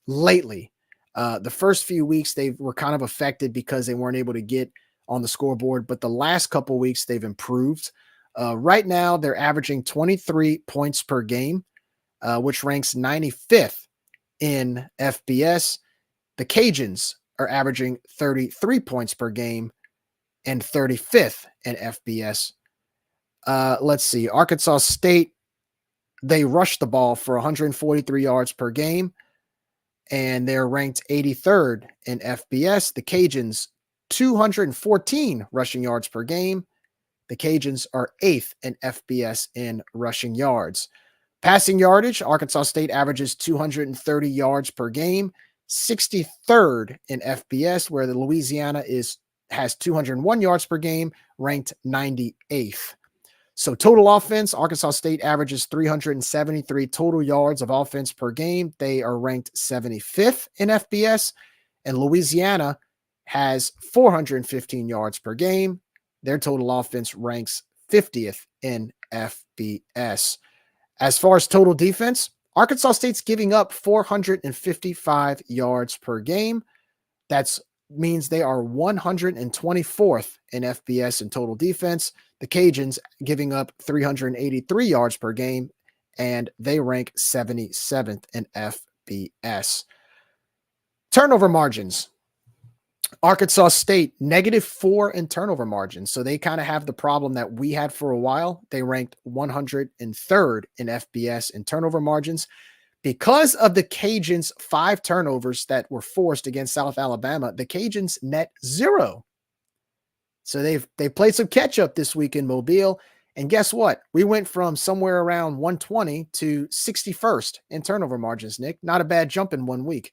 lately. The first few weeks, they were kind of affected because they weren't able to get on the scoreboard, but the last couple weeks they've improved. Right now, they're averaging 23 points per game, which ranks 95th in FBS. The Cajuns are averaging 33 points per game and 35th in FBS. Let's see. Arkansas State, they rush the ball for 143 yards per game, and they're ranked 83rd in FBS. The Cajuns, 214 rushing yards per game. The Cajuns are 8th in FBS in rushing yards. Passing yardage, Arkansas State averages 230 yards per game, 63rd in FBS, where the Louisiana has 201 yards per game, ranked 98th. So total offense, Arkansas State averages 373 total yards of offense per game. They are ranked 75th in FBS, and Louisiana has 415 yards per game. Their total offense ranks 50th in FBS. As far as total defense, Arkansas State's giving up 455 yards per game. That means they are 124th in FBS in total defense. The Cajuns giving up 383 yards per game, and they rank 77th in FBS. Turnover margins. Arkansas State, -4 in turnover margins. So they kind of have the problem that we had for a while. They ranked 103rd in FBS in turnover margins. Because of the Cajuns' 5 turnovers that were forced against South Alabama, the Cajuns net 0. So they played some catch up this week in Mobile. And guess what? We went from somewhere around 120 to 61st in turnover margins, Nick. Not a bad jump in 1 week.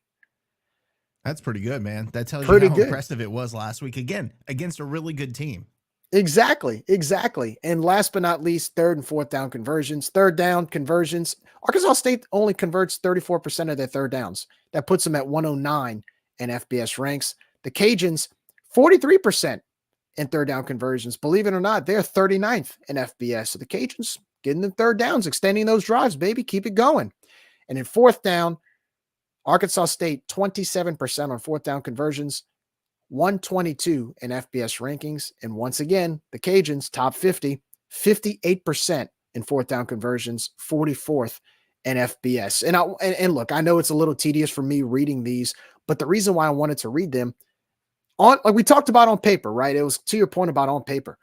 That's pretty good, man. That tells Pretty you how good. impressive it was last week. Again, against a really good team. Exactly. And last but not least, 3rd and 4th down conversions. 3rd down conversions. Arkansas State only converts 34% of their 3rd downs. That puts them at 109 in FBS ranks. The Cajuns, 43% in 3rd down conversions. Believe it or not, they're 39th in FBS. So the Cajuns getting the 3rd downs, extending those drives, baby. Keep it going. And in 4th down, Arkansas State, 27% on 4th down conversions, 122 in FBS rankings. And once again, the Cajuns, top 50, 58% in 4th down conversions, 44th in FBS. And look, I know it's a little tedious for me reading these, but the reason why I wanted to read them, like we talked about on paper, right? It was to your point about on paper.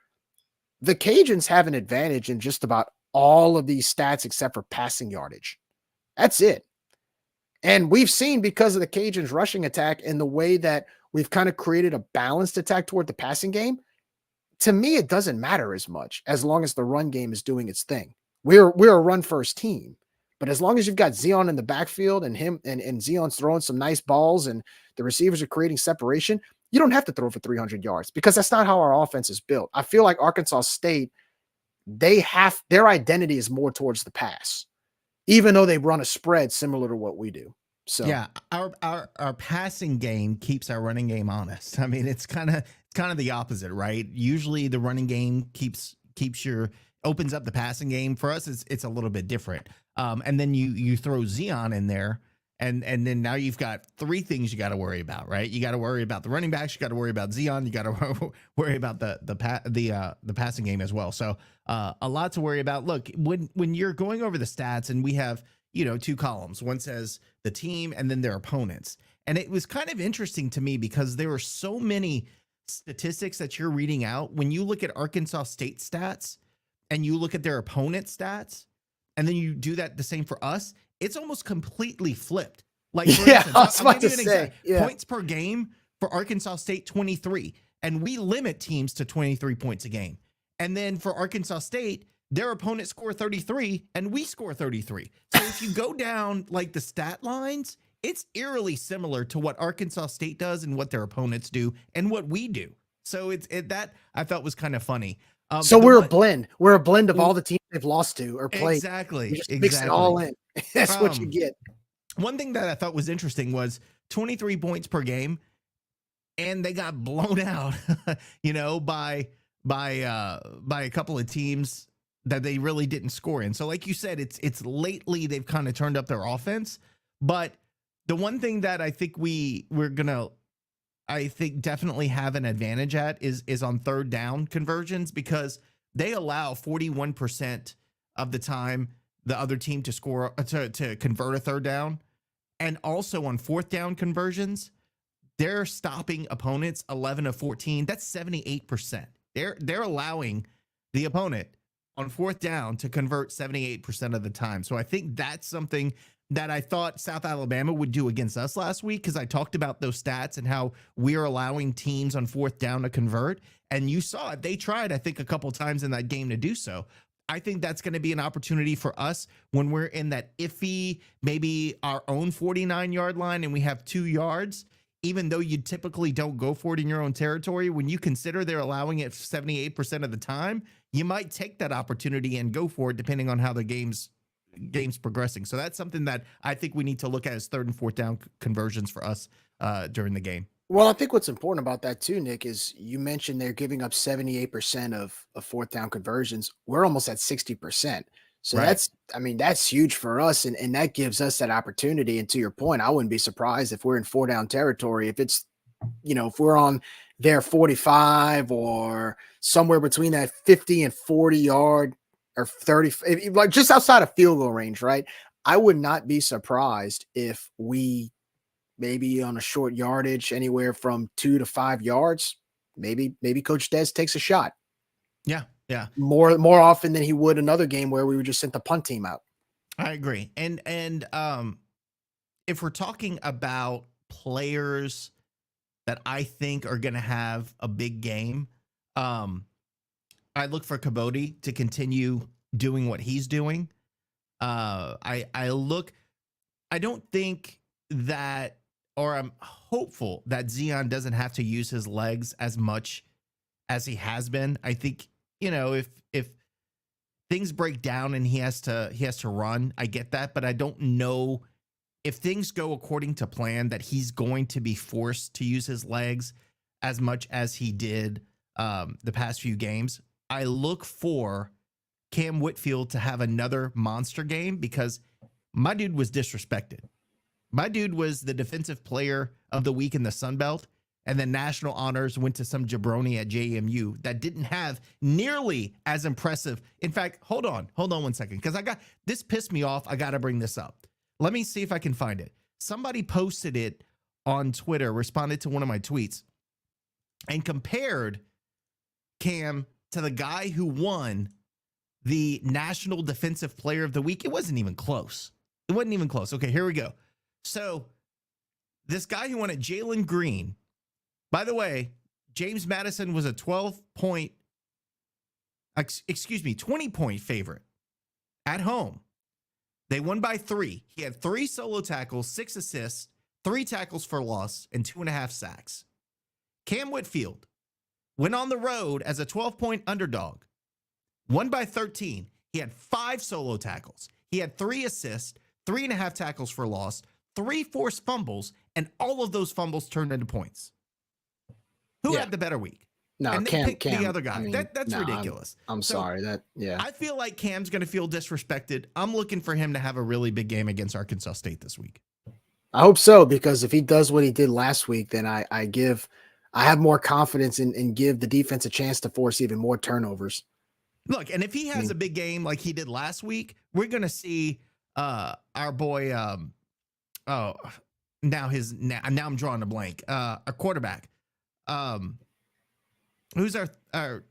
The Cajuns have an advantage in just about all of these stats except for passing yardage. That's it. And we've seen, because of the Cajuns' rushing attack and the way that we've kind of created a balanced attack toward the passing game, to me, it doesn't matter as much as long as the run game is doing its thing. We're a run-first team. But as long as you've got Zion in the backfield and him and Zion's throwing some nice balls and the receivers are creating separation, you don't have to throw for 300 yards because that's not how our offense is built. I feel like Arkansas State, their identity is more towards the pass, even though they run a spread similar to what we do. So yeah, our passing game keeps our running game honest. I mean, it's kind of the opposite, right? Usually the running game opens up the passing game. For us, it's a little bit different. And then you throw Zion in there, and then now you've got 3 things you got to worry about, right? You got to worry about the running backs, you got to worry about Zion, you got to worry about the passing game as well. So a lot to worry about. Look, when you're going over the stats, and we have 2 columns. One says the team and then their opponents. And it was kind of interesting to me because there were so many statistics that you're reading out. When you look at Arkansas State stats and you look at their opponent stats, and then you do that the same for us, it's almost completely flipped. Like, for instance, I was about to say, points per game for Arkansas State, 23. And we limit teams to 23 points a game. And then for Arkansas State, their opponents score 33 and we score 33. So if you go down like the stat lines, it's eerily similar to what Arkansas State does and what their opponents do and what we do. So that I felt was kind of funny. So we're a blend. We're a blend of all the teams they've lost to or played. Exactly. You just mix it all in. That's what you get. One thing that I thought was interesting was 23 points per game, and they got blown out, by a couple of teams that they really didn't score in. So like you said, it's lately they've kind of turned up their offense. But the one thing that I think we're going to I think definitely have an advantage at is on third down conversions, because they allow 41% of the time the other team to score to convert a third down. And also on fourth down conversions, they're stopping opponents 11 of 14. That's 78%. They're allowing the opponent on fourth down to convert 78% of the time. So I think that's something that I thought South Alabama would do against us last week, because I talked about those stats and how we're allowing teams on fourth down to convert. And you saw it. They tried, I think, a couple times in that game to do so. I think that's going to be an opportunity for us when we're in that iffy, maybe our own 49-yard line and we have 2 yards. Even though you typically don't go for it in your own territory, when you consider they're allowing it 78% of the time, you might take that opportunity and go for it depending on how the game's progressing. So that's something that I think we need to look at as third and fourth down conversions for us during the game. Well, I think what's important about that too, Nick, is you mentioned they're giving up 78% of fourth down conversions. We're almost at 60%. So Right. that's huge for us. And that gives us that opportunity. And to your point, I wouldn't be surprised if we're in 4-down territory, if it's, if we're on their 45 or somewhere between that 50 and 40 yard or 30, like just outside of field goal range, right? I would not be surprised if we maybe on a short yardage, anywhere from 2 to 5 yards, maybe Coach Des takes a shot. Yeah. Yeah. More often than he would another game where we would just send the punt team out. I agree. And if we're talking about players that I think are going to have a big game, I look for Caboti to continue doing what he's doing. I don't think that, or I'm hopeful that Zion doesn't have to use his legs as much as he has been. I think, if things break down and he has to run, I get that, but I don't know if things go according to plan that he's going to be forced to use his legs as much as he did the past few games. I look for Cam Whitfield to have another monster game, because my dude was disrespected. My dude was the defensive player of the week in the Sun Belt, and then national honors went to some jabroni at JMU that didn't have nearly as impressive. In fact, hold on 1 second, because this pissed me off. I got to bring this up. Let me see if I can find it. Somebody posted it on Twitter, responded to one of my tweets, and compared Cam to the guy who won the National Defensive Player of the Week. It wasn't even close. Okay, here we go. So this guy who won it, Jalen Green. By the way, James Madison was a 20-point favorite at home. They won by 3. He had 3 solo tackles, 6 assists, 3 tackles for loss, and 2.5 sacks. Cam Whitfield went on the road as a 12-point underdog, won by 13. He had 5 solo tackles. He had 3 assists, 3.5 tackles for loss, 3 forced fumbles, and all of those fumbles turned into points. Who had the better week? No, and Cam, the other guy. I mean, That's ridiculous. I'm sorry. I feel like Cam's going to feel disrespected. I'm looking for him to have a really big game against Arkansas State this week. I hope so, because if he does what he did last week, then I have more confidence and give the defense a chance to force even more turnovers. Look, and if he has a big game like he did last week, we're going to see our boy. Now I'm drawing a blank. Our quarterback. Who's our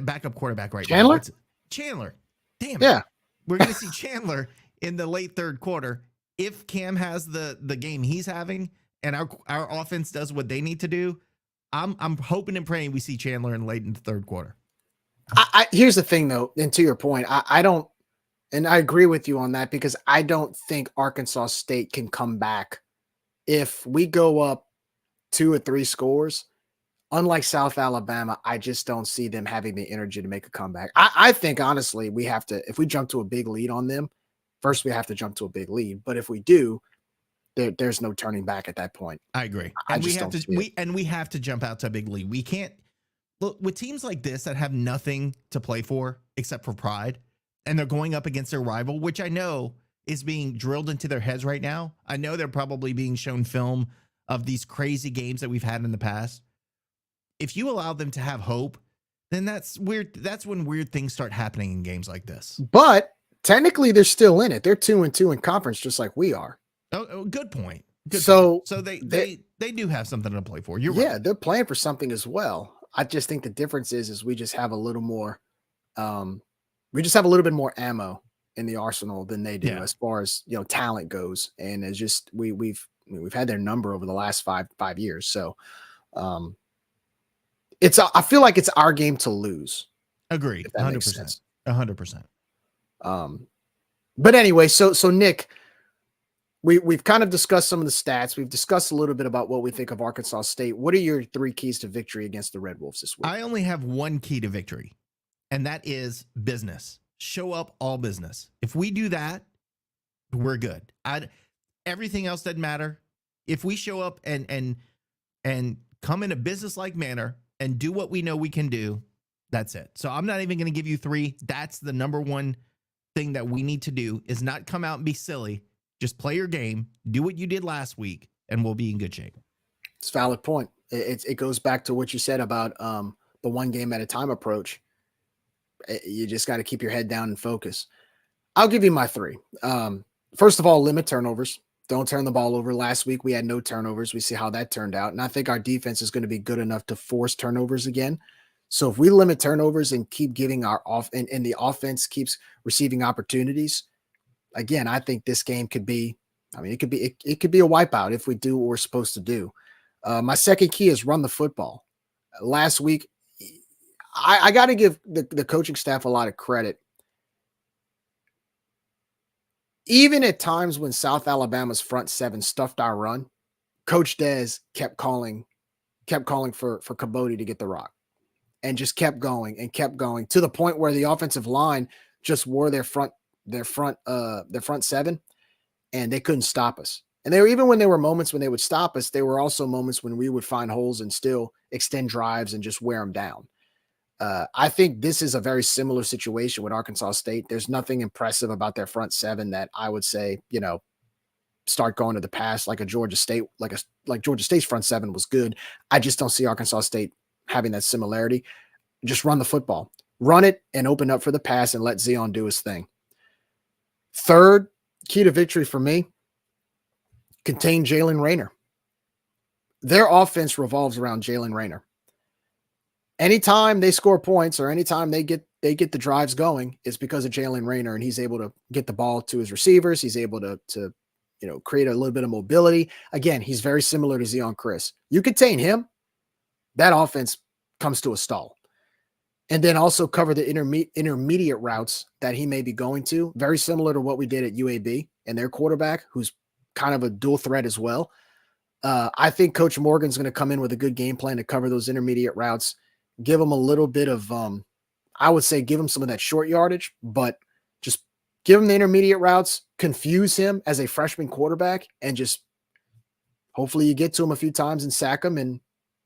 backup quarterback right Chandler? now? Chandler. Damn it. Yeah. We're going to see Chandler in the late third quarter. If Cam has the game he's having and our offense does what they need to do, I'm hoping and praying we see Chandler late in the third quarter. Here's the thing, though, and to your point, I don't, and I agree with you on that, because I don't think Arkansas State can come back if we go up 2 or 3 scores. Unlike South Alabama, I just don't see them having the energy to make a comeback. I think, honestly, we have to, if we jump to a big lead on them, first we have to jump to a big lead. But if we do, there's no turning back at that point. I agree. We have to jump out to a big lead. We can't look with teams like this that have nothing to play for except for pride, and they're going up against their rival, which I know is being drilled into their heads right now. I know they're probably being shown film of these crazy games that we've had in the past, if you allow them to have hope, then that's weird. That's when weird things start happening in games like this. But technically, they're still in it. They're 2-2 in conference, just like we are. Oh, good point. So they do have something to play for. You're yeah, right. they're playing for something as well. I just think the difference is we just have a little more, we just have a little bit more ammo in the arsenal than they do Yeah. as far as talent goes. And it's just we've had their number over the last five years. So I feel like it's our game to lose. Agreed. If that makes 100%. sense. 100%. But anyway, so Nick, we've kind of discussed some of the stats. We've discussed a little bit about what we think of Arkansas State. What are your 3 keys to victory against the Red Wolves this week? I only have one key to victory, and that is business. Show up all business. If we do that, we're good. Everything else doesn't matter. If we show up and come in a business-like manner and do what we know we can do, that's it. So I'm not even going to give you 3. That's the number one thing that we need to do, is not come out and be silly. Just play your game, do what you did last week, and we'll be in good shape. It's a valid point. It goes back to what you said about the one game at a time approach. You just got to keep your head down and focus. I'll give you my 3. First of all, limit turnovers. Don't turn the ball over. Last week we had no turnovers. We see how that turned out. And I think our defense is going to be good enough to force turnovers again. So if we limit turnovers and keep giving our and the offense keeps receiving opportunities, again, I think this game could be, it could be a wipeout if we do what we're supposed to do. My second key is run the football. Last week, I got to give the coaching staff a lot of credit. Even at times when South Alabama's front 7 stuffed our run, Coach Dez kept calling for Caboti to get the rock, and just kept going to the point where the offensive line just wore their front 7, and they couldn't stop us. And even when there were moments when they would stop us, there were also moments when we would find holes and still extend drives and just wear them down. I think this is a very similar situation with Arkansas State. There's nothing impressive about their front 7 that I would say, start going to the pass like a Georgia State, like Georgia State's front 7 was good. I just don't see Arkansas State having that similarity. Just run the football, run it, and open up for the pass and let Zion do his thing. Third key to victory for me, contain Jalen Rayner. Their offense revolves around Jalen Rayner. Anytime they score points or anytime they get the drives going, it's because of Jalen Rayner, and he's able to get the ball to his receivers. He's able to create a little bit of mobility. Again, he's very similar to Zion Chris. You contain him, that offense comes to a stall. And then also cover the intermediate routes that he may be going to, very similar to what we did at UAB and their quarterback, who's kind of a dual threat as well. I think Coach Morgan's going to come in with a good game plan to cover those intermediate routes, give him a little bit of, I would say give him some of that short yardage, but just give him the intermediate routes, confuse him as a freshman quarterback, and just hopefully you get to him a few times and sack him, and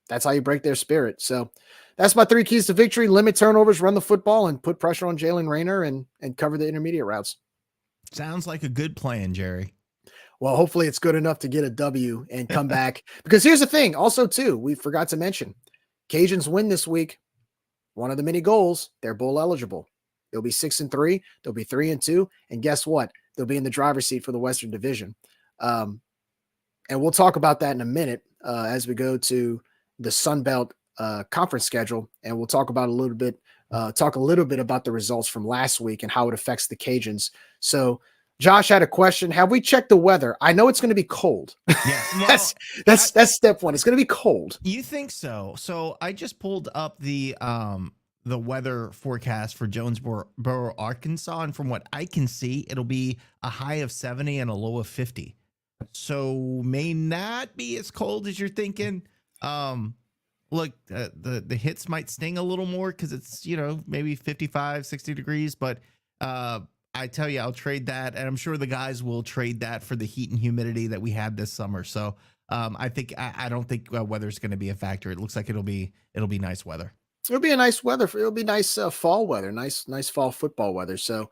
that's how you break their spirit. So that's my 3 keys to victory: limit turnovers, run the football, and put pressure on Jalen Rayner and cover the intermediate routes. Sounds like a good plan, Jerry. Well, hopefully it's good enough to get a W and come back. Because here's the thing. Also, too, we forgot to mention, Cajuns win this week. One of the many goals, they're bowl eligible. They'll be 6-3. They'll be 3-2. And guess what? They'll be in the driver's seat for the Western Division. And we'll talk about that in a minute as we go to the Sun Belt conference schedule. And we'll talk about a little bit about the results from last week and how it affects the Cajuns. So Josh had a question. Have we checked the weather? I know it's going to be cold. Yes. Well, that's step 1. It's going to be cold. You think so? So I just pulled up the weather forecast for Jonesboro, Arkansas, and from what I can see, it'll be a high of 70 and a low of 50. So may not be as cold as you're thinking. Look, the hits might sting a little more because it's, maybe 55, 60 degrees, but I tell you, I'll trade that, and I'm sure the guys will trade that for the heat and humidity that we had this summer. So I don't think weather's going to be a factor. It looks like it'll be nice weather. It'll be a nice weather. It'll be nice fall weather, nice fall football weather. So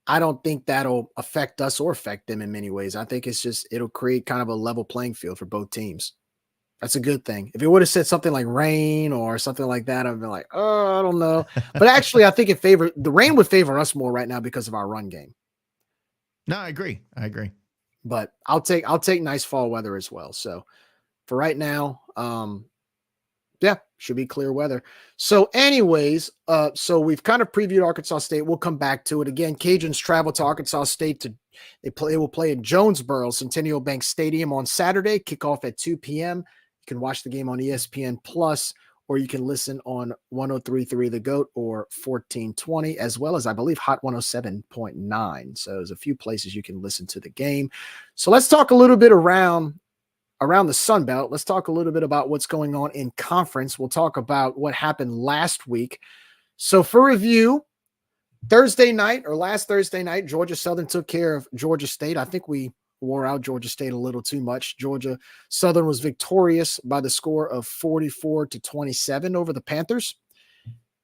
I don't think that'll affect us or affect them in many ways. I think it'll create kind of a level playing field for both teams. That's a good thing. If it would have said something like rain or something like that, I'd be like, oh, I don't know. But actually, I think the rain would favor us more right now because of our run game. No, I agree. But I'll take nice fall weather as well. So for right now, yeah, should be clear weather. So anyways, so we've kind of previewed Arkansas State. We'll come back to it again. Cajuns travel to Arkansas State they will play in Jonesboro Centennial Bank Stadium on Saturday, kickoff at 2 p.m. You can watch the game on ESPN Plus, or you can listen on 103.3 The GOAT or 1420, as well as I believe Hot 107.9. So there's a few places you can listen to the game. So let's talk a little bit around the Sun Belt. Let's talk a little bit about what's going on in conference. We'll talk about what happened last week. So for review, last Thursday night, Georgia Southern took care of Georgia State. I think we wore out Georgia State a little too much. Georgia Southern was victorious by the score of 44-27 over the Panthers.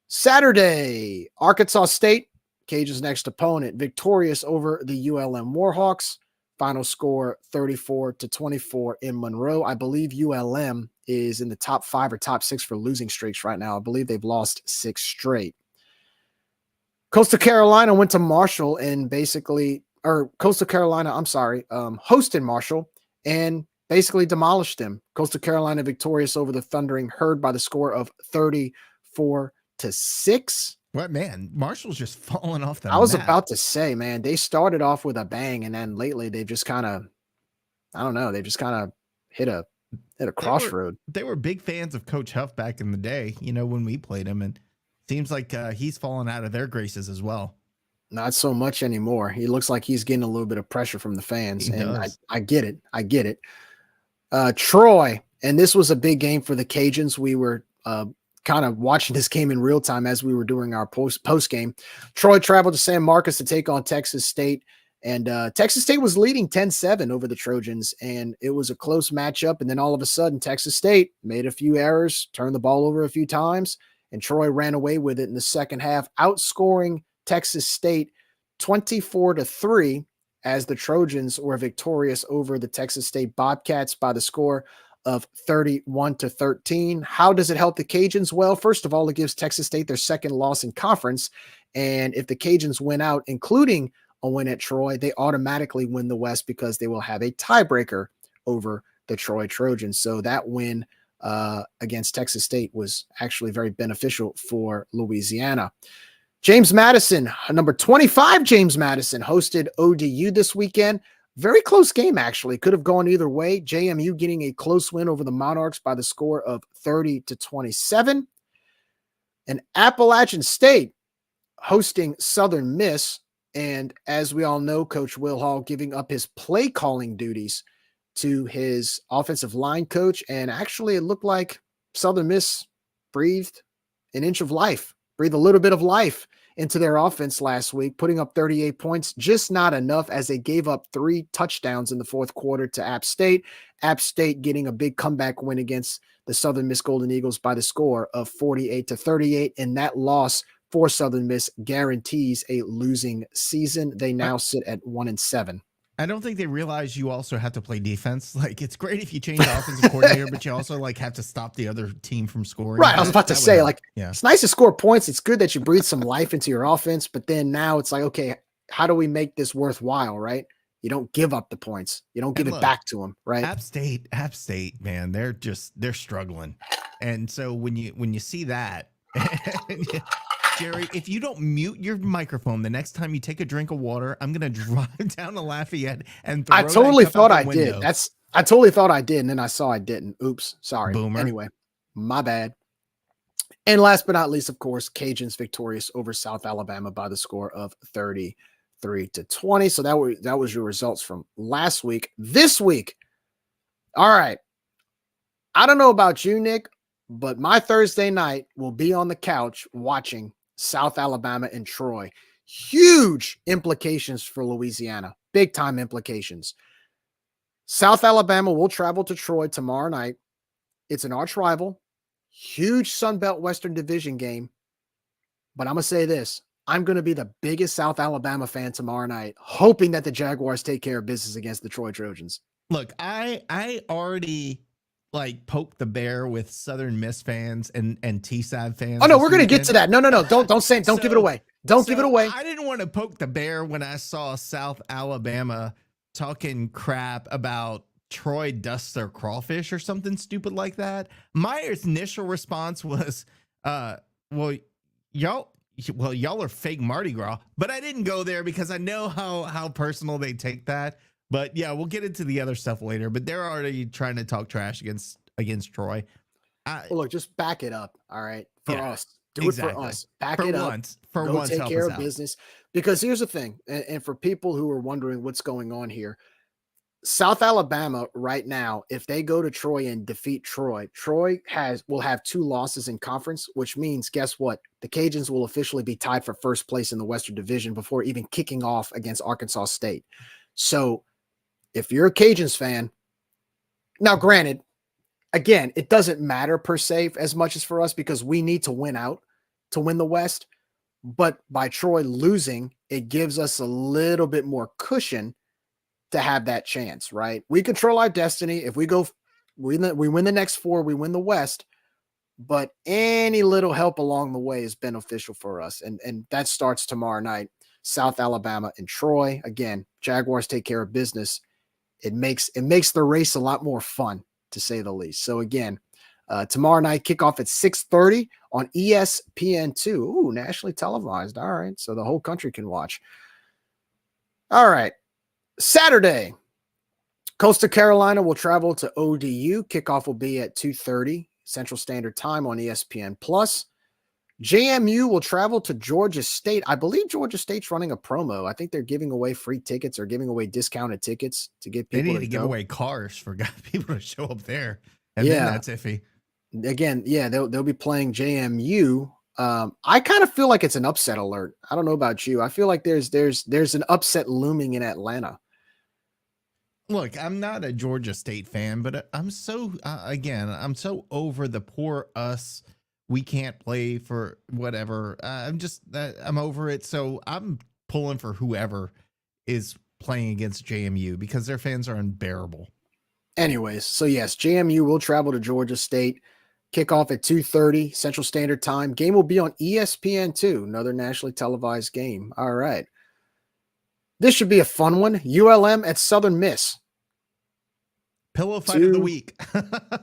Saturday, Arkansas State, Cajuns' next opponent, victorious over the ULM Warhawks. Final score 34-24 in Monroe. I believe ULM is in the top 5 or top 6 for losing streaks right now. I believe they've lost 6 straight. Coastal Carolina went to Marshall and hosted Marshall and basically demolished them. Coastal Carolina victorious over the Thundering Herd by the score of 34-6. What, man? Marshall's just falling off the I was map. about to say, man, they started off with a bang, and then lately they've just kind of, I don't know, they've just kind of hit a crossroad. They were big fans of Coach Huff back in the day, when we played him, and seems like he's fallen out of their graces as well. Not so much anymore. He looks like he's getting a little bit of pressure from the fans, I get it. Troy, and this was a big game for the Cajuns. We were kind of watching this game in real time as we were doing our post game. Troy traveled to San Marcos to take on Texas State, and Texas State was leading 10-7 over the Trojans, and it was a close matchup. And then all of a sudden, Texas State made a few errors, turned the ball over a few times, and Troy ran away with it in the second half, outscoring Texas State 24-3 as the Trojans were victorious over the Texas State Bobcats by the score of 31-13. How does it help the Cajuns? Well, first of all, it gives Texas State their second loss in conference. And if the Cajuns win out, including a win at Troy, they automatically win the West because they will have a tiebreaker over the Troy Trojans. So that win against Texas State was actually very beneficial for Louisiana. James Madison, number 25, James Madison hosted ODU this weekend. Very close game, actually. Could have gone either way. JMU getting a close win over the Monarchs by the score of 30-27. And Appalachian State hosting Southern Miss. And as we all know, Coach Will Hall giving up his play calling duties to his offensive line coach. And actually, it looked like Southern Miss breathed a little bit of life into their offense last week, putting up 38 points, just not enough as they gave up 3 touchdowns in the fourth quarter to App State. App State getting a big comeback win against the Southern Miss Golden Eagles by the score of 48-38. And that loss for Southern Miss guarantees a losing season. They now sit at 1-7. I don't think they realize you also have to play defense. Like, it's great if you change the offensive coordinator, but you also have to stop the other team from scoring. Right. I was about to say, it's nice to score points. It's good that you breathe some life into your offense, but then now it's like, okay, how do we make this worthwhile? Right. You don't give up the points. You don't give it back to them. Right. App State, man, they're struggling. And so when you see that, Jerry, if you don't mute your microphone the next time you take a drink of water, I'm going to drive down to Lafayette and throw I totally thought I window. did. I totally thought I did, and then I saw I didn't. Oops, sorry. Boomer. Anyway, my bad. And last but not least, of course, Cajuns victorious over South Alabama by the score of 33-20. So that was your results from last week. This week, all right. I don't know about you, Nick, but my Thursday night will be on the couch watching South Alabama and Troy. Huge implications for Louisiana. Big time implications. South Alabama will travel to Troy tomorrow night. It's an arch rival. Huge Sun Belt Western Division game. But I'm going to say this. I'm going to be the biggest South Alabama fan tomorrow night, hoping that the Jaguars take care of business against the Troy Trojans. Look, I already like poke the bear with Southern Miss fans and TSAB fans. Oh no, this we're gonna get weekend. to that. No. Don't give it away. Don't give it away. I didn't want to poke the bear when I saw South Alabama talking crap about Troy dusts their crawfish or something stupid like that. My initial response was, well, y'all are fake Mardi Gras, but I didn't go there because I know how personal they take that. But yeah, we'll get into the other stuff later. But they're already trying to talk trash against Troy. Well, look, just back it up. All right. For us. Do exactly. it for us. Back For it once, up. for Go once, take help care us of out. business. Because here's the thing, and for people who are wondering what's going on here, South Alabama right now, if they go to Troy and defeat Troy, will have 2 losses in conference, which means guess what? The Cajuns will officially be tied for first place in the Western Division before even kicking off against Arkansas State. So if you're a Cajuns fan, now granted, again, it doesn't matter per se as much as for us because we need to win out to win the West. But by Troy losing, it gives us a little bit more cushion to have that chance, right? We control our destiny. If we win the next 4, we win the West. But any little help along the way is beneficial for us. And that starts tomorrow night. South Alabama and Troy. Again, Jaguars take care of business. It makes the race a lot more fun, to say the least. So again, tomorrow night, kickoff at 6:30 on ESPN2. Ooh, nationally televised. All right. So the whole country can watch. All right. Saturday, Coastal Carolina will travel to ODU. Kickoff will be at 2:30 Central Standard Time on ESPN+. JMU will travel to Georgia State. I believe Georgia State's running a promo. I think they're giving away free tickets or giving away discounted tickets to get people They need to give away cars for people to show up there. And then that's iffy. Again, yeah, they'll be playing JMU. I kind of feel like it's an upset alert. I don't know about you. I feel like there's an upset looming in Atlanta. Look, I'm not a Georgia State fan, but I'm so I'm so over the poor us. We can't play for whatever. I'm over it. So I'm pulling for whoever is playing against JMU because their fans are unbearable. Anyways, so yes, JMU will travel to Georgia State. Kickoff at 2:30 Central Standard Time. Game will be on ESPN2, another nationally televised game. All right. This should be a fun one. ULM at Southern Miss. Pillow fight of the week.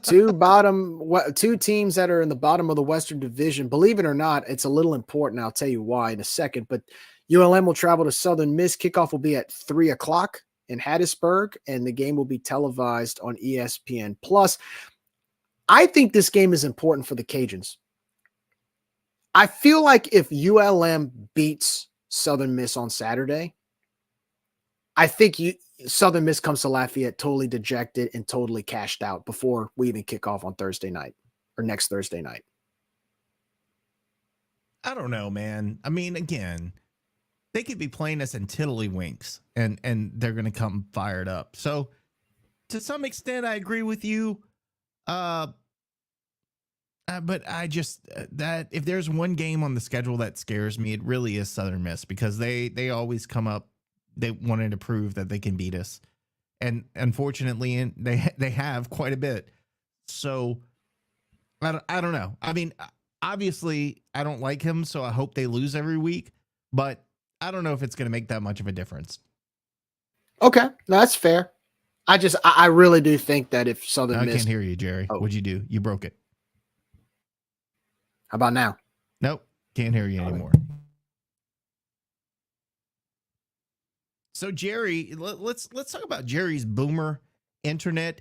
Two teams that are in the bottom of the Western Division. Believe it or not, it's a little important. I'll tell you why in a second. But ULM will travel to Southern Miss. Kickoff will be at 3:00 in Hattiesburg, and the game will be televised on ESPN+. I think this game is important for the Cajuns. I feel like if ULM beats Southern Miss on Saturday, I think Southern Miss comes to Lafayette totally dejected and totally cashed out before we even kick off on Thursday night or next Thursday night. I don't know, man. I mean, again, they could be playing us in tiddlywinks and they're going to come fired up. So to some extent, I agree with you. But I just that if there's one game on the schedule that scares me, it really is Southern Miss because they always come up. They wanted to prove that they can beat us, and unfortunately, they have quite a bit. So I don't know. I mean, obviously, I don't like him, so I hope they lose every week. But I don't know if it's going to make that much of a difference. Okay, that's fair. I really do think that if Southern Miss, I can't hear you, Jerry. What'd you do? You broke it. How about now? Nope, can't hear you anymore. So Jerry, let's talk about Jerry's boomer internet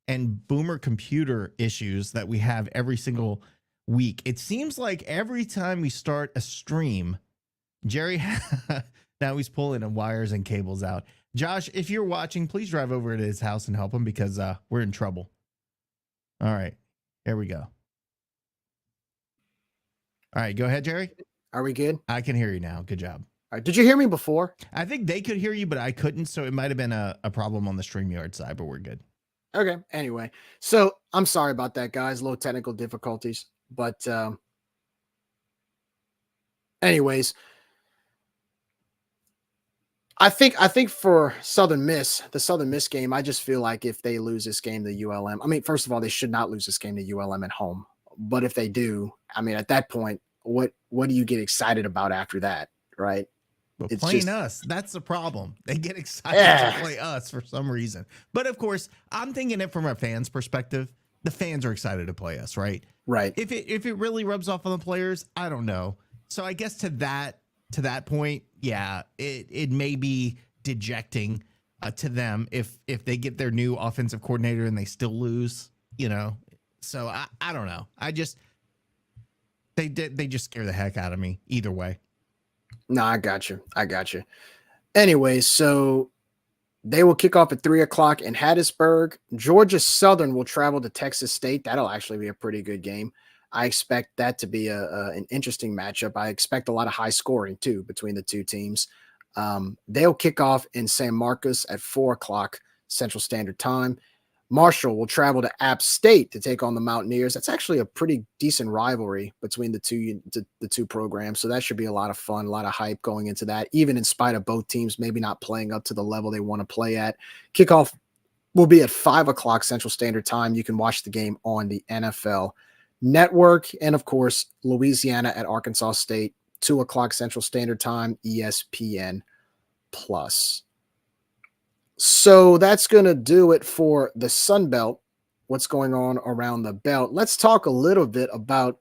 and boomer computer issues that we have every single week. It seems like every time we start a stream, Jerry now he's pulling wires and cables out. Josh, if you're watching, please drive over to his house and help him because we're in trouble. All right, here we go. All right, go ahead, Jerry. Are we good? I can hear you now. Good job. All right, did you hear me before? I think they could hear you, but I couldn't. So it might have been a problem on the StreamYard side, but we're good. Okay. Anyway, so I'm sorry about that, guys. Low technical difficulties. But anyways, I think for Southern Miss, the Southern Miss game, I just feel like if they lose this game to ULM, I mean, first of all, they should not lose this game to ULM at home. But if they do, I mean, at that point, what do you get excited about after that, right? But It's playing just us, that's the problem. They get excited Yeah. to play us for some reason. But of course, I'm thinking it from a fan's perspective. The fans are excited to play us, right? right. If it really rubs off on the players, I don't know. So I guess to that point, yeah, it may be dejecting to them if they get their new offensive coordinator and they still lose, you know. So I don't know. They just scare the heck out of me either way. No, I got you. I got you. Anyway, so they will kick off at 3:00 in Hattiesburg. Georgia Southern will travel to Texas State. That'll actually be a pretty good game. I expect that to be an interesting matchup. I expect a lot of high scoring too between the two teams. They'll kick off in San Marcos at 4:00 Central Standard Time. Marshall will travel to App State to take on the Mountaineers. That's actually a pretty decent rivalry between the two programs. So that should be a lot of fun, a lot of hype going into that, even in spite of both teams maybe not playing up to the level they want to play at. Kickoff will be at 5:00 Central Standard Time. You can watch the game on the NFL Network. And of course, Louisiana at Arkansas State, 2:00 Central Standard Time, ESPN Plus. So that's going to do it for the Sun Belt. What's going on around the belt? Let's talk a little bit about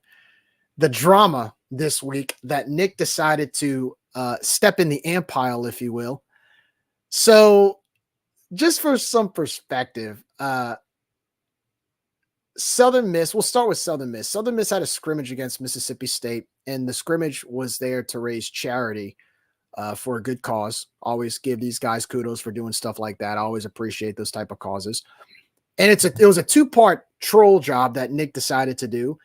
the drama this week that Nick decided to step in the ant pile, if you will. So just for some perspective, Southern Miss, we'll start with Southern Miss. Southern Miss had a scrimmage against Mississippi State, and the scrimmage was there to raise charity for a good cause. Always give these guys kudos for doing stuff like that. I always appreciate those type of causes. And it was a two-part troll job that Nick decided to do.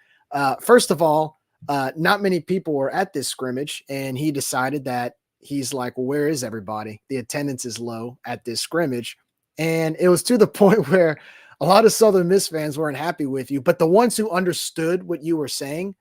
First of all, not many people were at this scrimmage, and he decided that he's like, well, where is everybody? The attendance is low at this scrimmage. And it was to the point where a lot of Southern Miss fans weren't happy with you, but the ones who understood what you were saying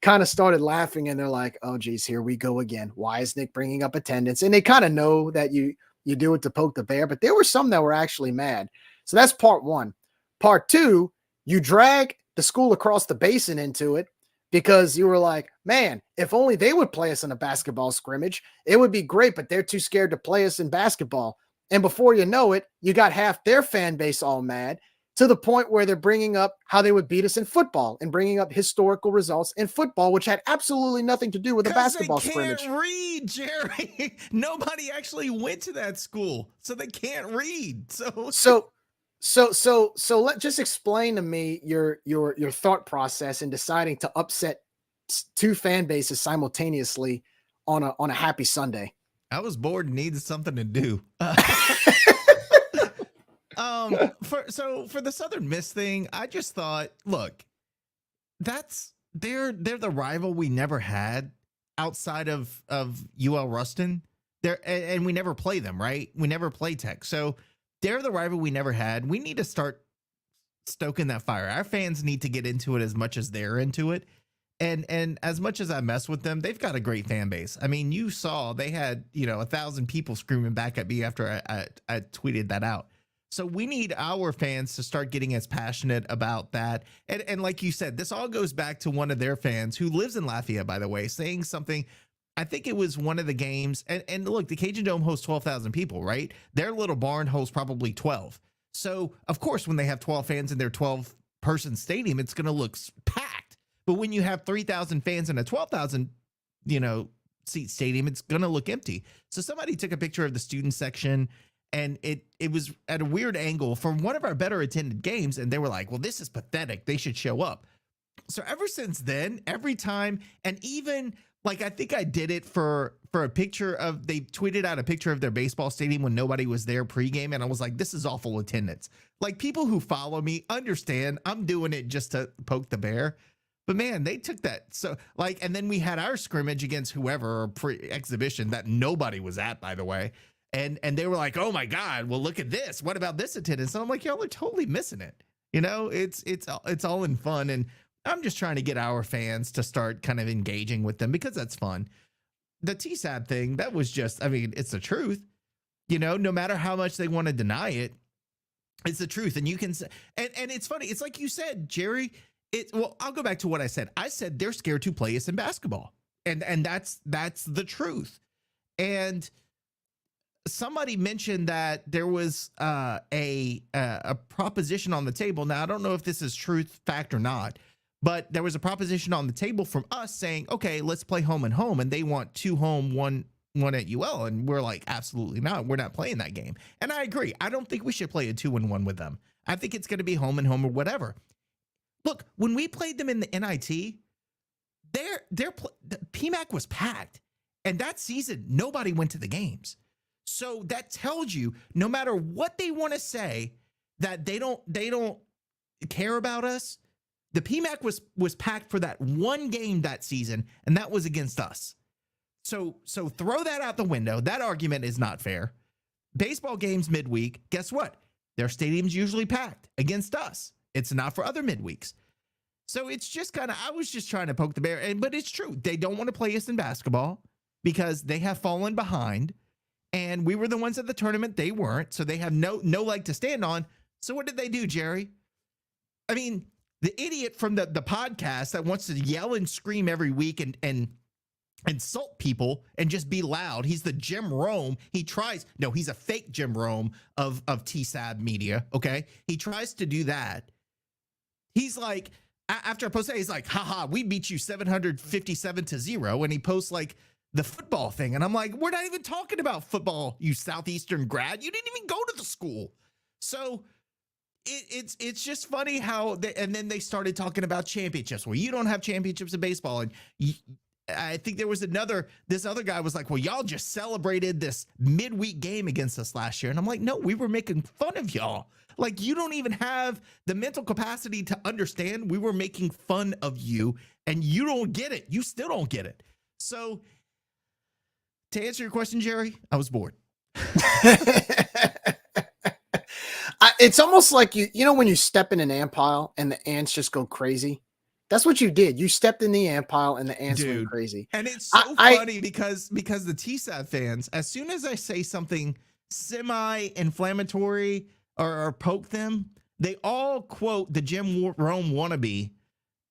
kind of started laughing, and they're like, oh geez, here we go again. Why is Nick bringing up attendance? And they kind of know that you do it to poke the bear, but there were some that were actually mad. So that's part one. Part two, you drag the school across the basin into it because you were like, man, if only they would play us in a basketball scrimmage, it would be great, but they're too scared to play us in basketball. And before you know it, you got half their fan base all mad, to the point where they're bringing up how they would beat us in football and bringing up historical results in football, which had absolutely nothing to do with a basketball scrimmage. They can't read, Jerry. Nobody actually went to that school, so they can't read. So let just explain to me your thought process in deciding to upset two fan bases simultaneously on a happy Sunday. I was bored and needed something to do. For the Southern Miss thing, I just thought, look, they're the rival we never had outside of UL Ruston. And we never play them, right? We never play Tech. So they're the rival we never had. We need to start stoking that fire. Our fans need to get into it as much as they're into it. And as much as I mess with them, they've got a great fan base. I mean, you saw they had, 1,000 people screaming back at me after I tweeted that out. So we need our fans to start getting as passionate about that. And like you said, this all goes back to one of their fans who lives in Lafayette, by the way, saying something. I think it was one of the games. And look, the Cajun Dome hosts 12,000 people, right? Their little barn hosts probably 12. So, of course, when they have 12 fans in their 12-person stadium, it's going to look packed. But when you have 3,000 fans in a 12,000, seat stadium, it's going to look empty. So somebody took a picture of the student section, and it was at a weird angle from one of our better attended games. And they were like, well, this is pathetic. They should show up. So ever since then, every time, and even like, I think I did it for a picture of, they tweeted out a picture of their baseball stadium when nobody was there pregame. And I was like, this is awful attendance. Like, people who follow me understand I'm doing it just to poke the bear. But man, they took that. So like, and then we had our scrimmage against whoever, or pre-exhibition that nobody was at, by the way. And they were like, oh my God, well, look at this. What about this attendance? And I'm like, y'all are totally missing it. It's all in fun. And I'm just trying to get our fans to start kind of engaging with them because that's fun. The TSAT thing, that was just, I mean, it's the truth. no matter how much they want to deny it, it's the truth. And you can say, and it's funny. It's like you said, Jerry, well, I'll go back to what I said. I said they're scared to play us in basketball. And that's the truth. And somebody mentioned that there was a proposition on the table. Now, I don't know if this is truth, fact or not, but there was a proposition on the table from us saying, okay, let's play home and home. And they want 2 home, one at UL. And we're like, absolutely not. We're not playing that game. And I agree. I don't think we should play a 2-1 with them. I think it's going to be home and home or whatever. Look, when we played them in the NIT, the PMAC was packed. And that season, nobody went to the games. So that tells you, no matter what they want to say, that they don't care about us. The PMAC was packed for that one game that season, and that was against us. So throw that out the window. That argument is not fair. Baseball games midweek, guess what? Their stadium's usually packed against us. It's not for other midweeks. So it's just kind of, I was just trying to poke the bear, but it's true. They don't want to play us in basketball because they have fallen behind, and we were the ones at the tournament. They weren't, so they have no leg to stand on. So what did they do, Jerry? I mean, the idiot from the podcast that wants to yell and scream every week and insult people and just be loud. He's the Jim Rome. He's a fake Jim Rome of TSAB media. Okay. He tries to do that. He's like, after I post that, he's like, haha, we beat you 757-0. And he posts like the football thing. And I'm like, we're not even talking about football, you Southeastern grad. You didn't even go to the school. So it's just funny how and then they started talking about championships. Well, you don't have championships in baseball. And I think there was this other guy was like, well, y'all just celebrated this midweek game against us last year. And I'm like, no, we were making fun of y'all. Like, you don't even have the mental capacity to understand we were making fun of you, and you don't get it. You still don't get it. So to answer your question, Jerry, I was bored. It's almost like you know when you step in an ant pile and the ants just go crazy. That's what you did. You stepped in the ant pile and the ants went crazy. And it's so funny because the TSAT fans, as soon as I say something semi-inflammatory or poke them, they all quote the Jim Rome wannabe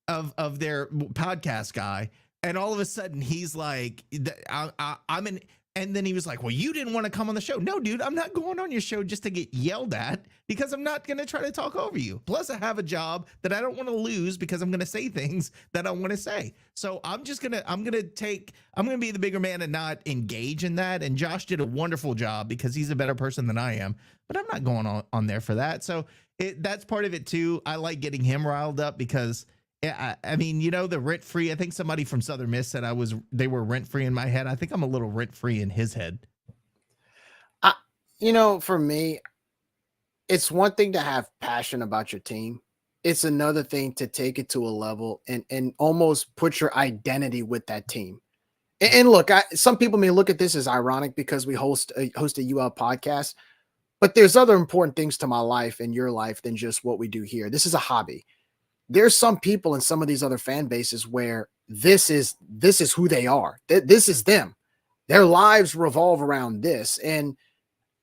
of their podcast guy. And all of a sudden he's like, I'm in. And then he was like, well, you didn't want to come on the show. No, dude, I'm not going on your show just to get yelled at because I'm not going to try to talk over you. Plus, I have a job that I don't want to lose because I'm going to say things that I want to say. So I'm going to be the bigger man and not engage in that. And Josh did a wonderful job because he's a better person than I am. But I'm not going on there for that. So that's part of it, too. I like getting him riled up because I mean, the rent free. I think somebody from Southern Miss said they were rent free in my head. I think I'm a little rent free in his head. For me, it's one thing to have passion about your team. It's another thing to take it to a level and almost put your identity with that team. And look, some people may look at this as ironic because we host a UL podcast, but there's other important things to my life and your life than just what we do here. This is a hobby. There's some people in some of these other fan bases where this is who they are. This is them. Their lives revolve around this. And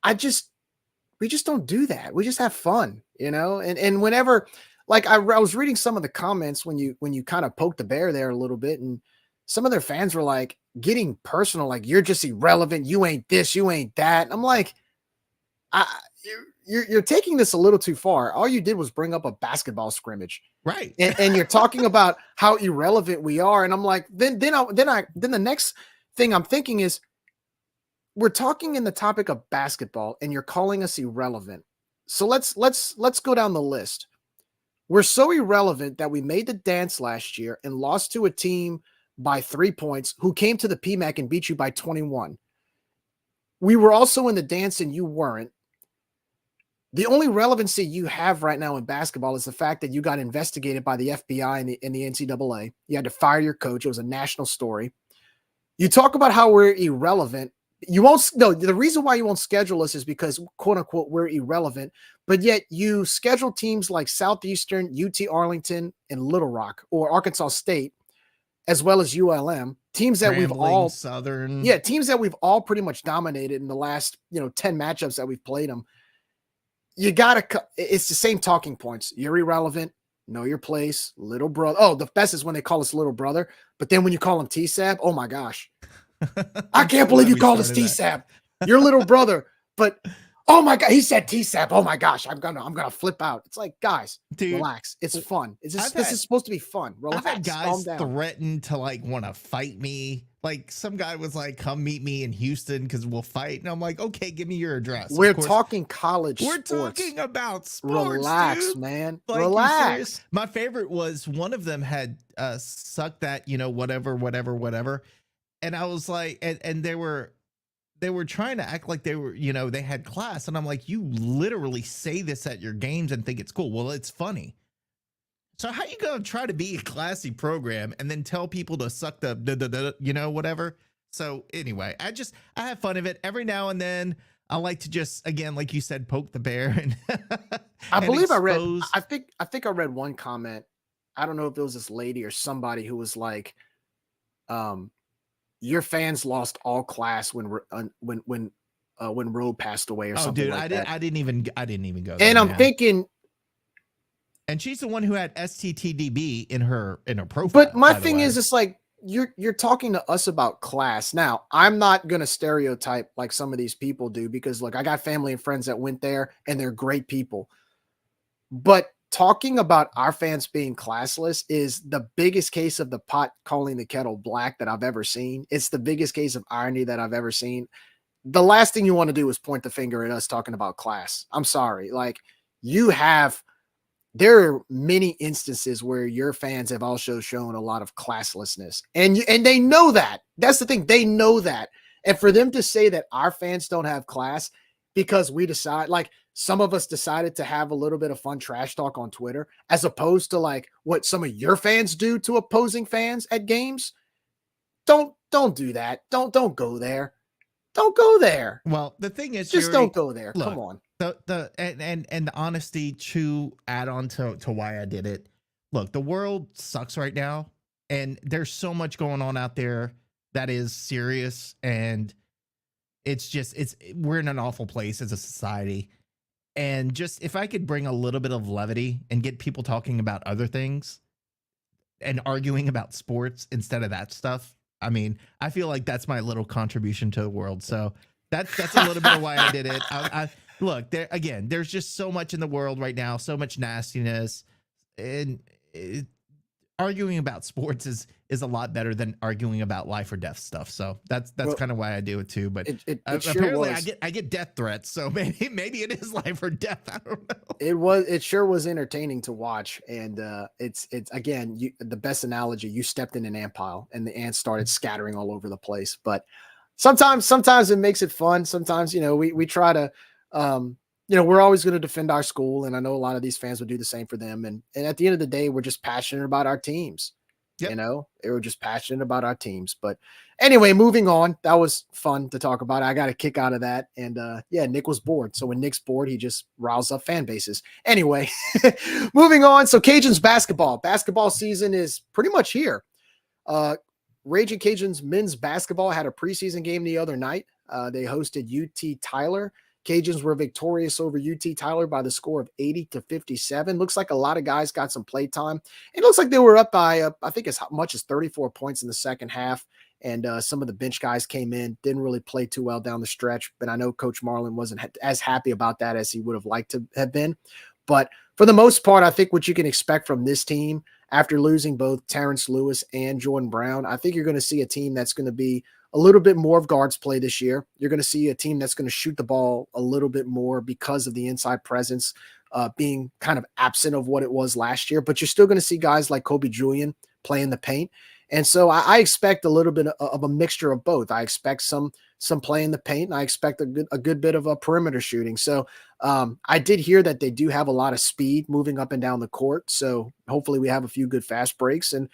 we just don't do that. We just have fun, and whenever, like I was reading some of the comments when you kind of poked the bear there a little bit, and some of their fans were like getting personal, like you're just irrelevant. You ain't this, you ain't that. And I'm like, you're taking this a little too far. All you did was bring up a basketball scrimmage. Right. And you're talking about how irrelevant we are. And I'm like, then the next thing I'm thinking is we're talking in the topic of basketball and you're calling us irrelevant. So let's go down the list. We're so irrelevant that we made the dance last year and lost to a team by 3 points who came to the PMAC and beat you by 21. We were also in the dance and you weren't. The only relevancy you have right now in basketball is the fact that you got investigated by the FBI and the NCAA. You had to fire your coach. It was a national story. You talk about how we're irrelevant. The reason why you won't schedule us is because, quote unquote, we're irrelevant. But yet you schedule teams like Southeastern, UT Arlington, and Little Rock or Arkansas State as well as ULM, teams that Grambling, Southern. teams that we've all pretty much dominated in the last, 10 matchups that we've played them. It's the same talking points. You're irrelevant. Know your place. Little brother. Oh, the best is when they call us little brother. But then when you call him T-Sab, oh my gosh. I can't believe you called us T-Sab. Your little brother. But oh my God, he said T-Sab. Oh my gosh, I'm gonna flip out. It's like, guys, Dude, relax. It's fun. This is supposed to be fun. Relax. I've had guys down. threaten to like want to fight me. Like some guy was like, "Come meet me in Houston because we'll fight." And I'm like, "Okay, give me your address." We're talking college. We're sports. talking about sports. Relax, dude. man. Like, Relax. My favorite was one of them had sucked that, whatever. And I was like, and they were trying to act like they were, they had class. And I'm like, you literally say this at your games and think it's cool. Well, it's funny. So how you gonna try to be a classy program and then tell people to suck the whatever? So anyway, I have fun of it every now and then. I like to just, again, like you said, poke the bear and I believe expose. I think I read one comment. I don't know if it was this lady or somebody who was like, your fans lost all class when Roe passed away or something. Dude, like that. I didn't even go there. And I'm thinking, and she's the one who had STTDB in her profile. But my thing is, it's like you're talking to us about class. Now, I'm not gonna stereotype like some of these people do, because look, I got family and friends that went there and they're great people. But talking about our fans being classless is the biggest case of the pot calling the kettle black that I've ever seen. It's the biggest case of irony that I've ever seen. The last thing you want to do is point the finger at us talking about class. I'm sorry. Like, there are many instances where your fans have also shown a lot of classlessness, and they know that. That's the thing. They know that. And for them to say that our fans don't have class because we decide, like, some of us decided to have a little bit of fun trash talk on Twitter, as opposed to like what some of your fans do to opposing fans at games. Don't do that. Don't go there. Don't go there. Well, the thing is, just don't go there. Look, come on. And the honesty to add on to why I did it. Look, the world sucks right now, and there's so much going on out there that is serious, and we're in an awful place as a society. And just if I could bring a little bit of levity and get people talking about other things and arguing about sports instead of that stuff, I mean, I feel like that's my little contribution to the world. So that's a little bit of why I did it. Look, there's just so much in the world right now, so much nastiness, and arguing about sports is a lot better than arguing about life or death stuff. So that's kind of why I do it too. But apparently I get death threats, so maybe it is life or death. I don't know. It sure was entertaining to watch, and it's again, the best analogy. You stepped in an ant pile, and the ants started scattering all over the place. But sometimes it makes it fun. Sometimes we try to. We're always going to defend our school, and I know a lot of these fans would do the same for them. And at the end of the day, we're just passionate about our teams. Yep. They were just passionate about our teams. But anyway, moving on. That was fun to talk about. I got a kick out of that. And Nick was bored. So when Nick's bored, he just riles up fan bases. Anyway, moving on. So Cajuns basketball season is pretty much here. Raging Cajuns men's basketball had a preseason game the other night. They hosted UT Tyler. Cajuns were victorious over UT Tyler by the score of 80-57. Looks like a lot of guys got some play time. It looks like they were up by, I think, as much as 34 points in the second half. And some of the bench guys came in, didn't really play too well down the stretch. But I know Coach Marlin wasn't as happy about that as he would have liked to have been. But for the most part, I think what you can expect from this team, after losing both Terrence Lewis and Jordan Brown, I think you're going to see a team that's going to be a little bit more of guards play this year. You're going to see a team that's going to shoot the ball a little bit more because of the inside presence being kind of absent of what it was last year. But you're still going to see guys like Kobe Julian play in the paint. And so I expect a little bit of a mixture of both. I expect some play in the paint, and I expect a good bit of a perimeter shooting. So I did hear that they do have a lot of speed moving up and down the court. So hopefully we have a few good fast breaks. And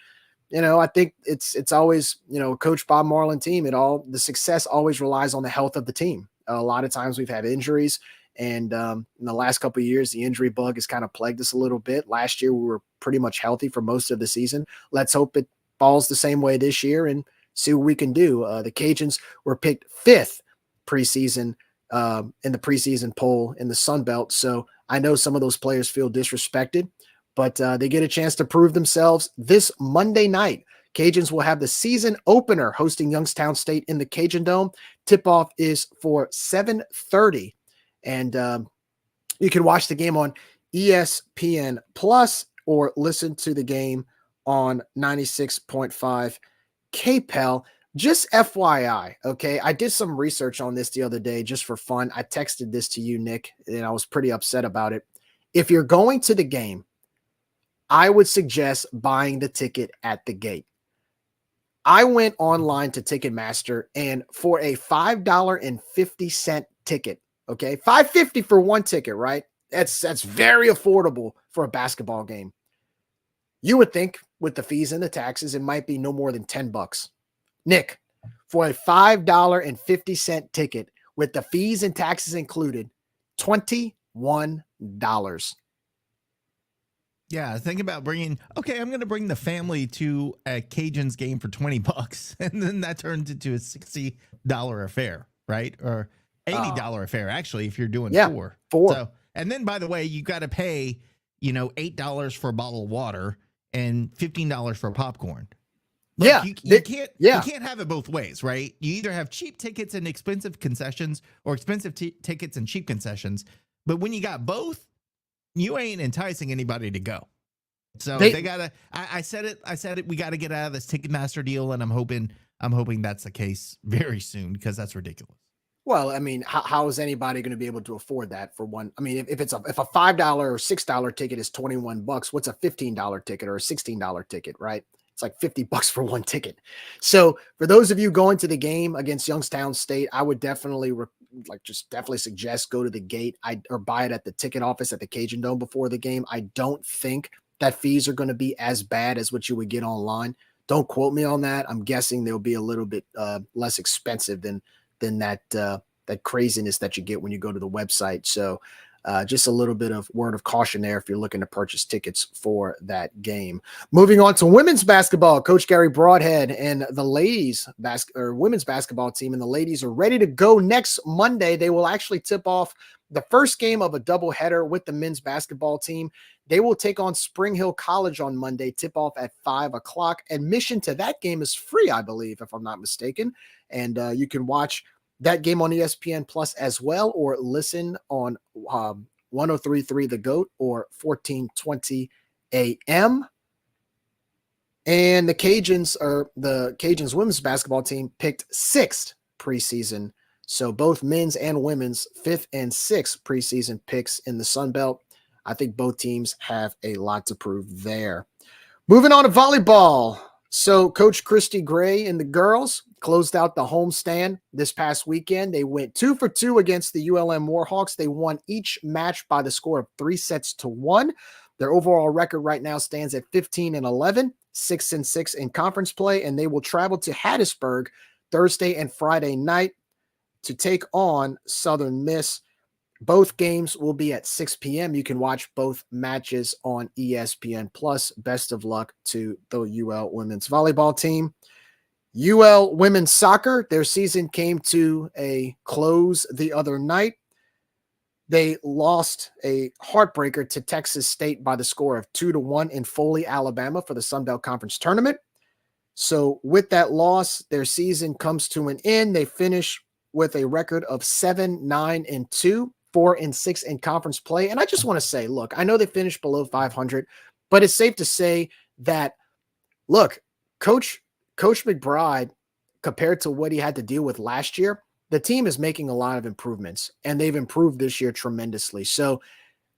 I think it's always, Coach Bob Marlin team. The success always relies on the health of the team. A lot of times we've had injuries, and in the last couple of years, the injury bug has kind of plagued us a little bit. Last year, we were pretty much healthy for most of the season. Let's hope it balls the same way this year and see what we can do. The Cajuns were picked 5th preseason in the preseason poll in the Sun Belt. So I know some of those players feel disrespected, but they get a chance to prove themselves this Monday night. Cajuns will have the season opener hosting Youngstown State in the Cajun Dome. Tip-off is for 7:30, and you can watch the game on ESPN Plus or listen to the game on 96.5 KPEL. Just FYI, okay, I did some research on this the other day just for fun. I texted this to you, Nick, and I was pretty upset about it. If you're going to the game, I would suggest buying the ticket at the gate. I went online to Ticketmaster, and for a $5.50 ticket, okay, $5.50 for one ticket, right? That's very affordable for a basketball game. You would think with the fees and the taxes, it might be no more than $10. Nick, for a $5.50 ticket with the fees and taxes included, $21. Yeah, think about bringing. Okay, I'm going to bring the family to a Cajuns game for $20, and then that turns into a $60 affair, right? Or $80 affair, actually, if you're doing four. So, and then by the way, you got to pay, $8 for a bottle of water and $15 for popcorn. Look, you can't have it both ways, right? You either have cheap tickets and expensive concessions, or expensive tickets and cheap concessions. But when you got both, you ain't enticing anybody to go. So they gotta. I said it. We got to get out of this Ticketmaster deal, and I'm hoping that's the case very soon, because that's ridiculous. Well, I mean, how is anybody going to be able to afford that for one? I mean, if a $5 or $6 ticket is $21, what's a $15 ticket or a $16 ticket, right? It's like $50 for one ticket. So for those of you going to the game against Youngstown State, I would definitely definitely suggest go to the gate or buy it at the ticket office at the Cajun Dome before the game. I don't think that fees are going to be as bad as what you would get online. Don't quote me on that. I'm guessing they'll be a little bit less expensive than that craziness that you get when you go to the website. So just a little bit of word of caution there if you're looking to purchase tickets for that game. Moving on to women's basketball, Coach Gary Broadhead and the women's basketball team and the ladies are ready to go next Monday. They will actually tip off the first game of a doubleheader with the men's basketball team. They will take on Spring Hill College on Monday, tip off at 5:00. Admission to that game is free, I believe, if I'm not mistaken. And you can watch that game on ESPN Plus as well, or listen on 103.3 The GOAT or 1420 AM. And the Cajuns women's basketball team picked 6th preseason. So both men's and women's 5th and 6th preseason picks in the Sun Belt. I think both teams have a lot to prove there. Moving on to volleyball. So Coach Christy Gray and the girls closed out the homestand this past weekend. They went 2 for 2 against the ULM Warhawks. They won each match by the score of 3-1. Their overall record right now stands at 15-11, 6-6 in conference play, and they will travel to Hattiesburg Thursday and Friday night to take on Southern Miss. Both games will be at 6 p.m. You can watch both matches on ESPN Plus. Best of luck to the UL women's volleyball team. UL women's soccer, their season came to a close the other night. They lost a heartbreaker to Texas State by the score of 2-1 in Foley, Alabama for the Sun Belt Conference Tournament. So with that loss, their season comes to an end. They finish with a record of 7-9-2. 4-6 in conference play. And I just want to say, look, I know they finished below 500, but it's safe to say that, look, Coach McBride, compared to what he had to deal with last year, the team is making a lot of improvements, and they've improved this year tremendously. So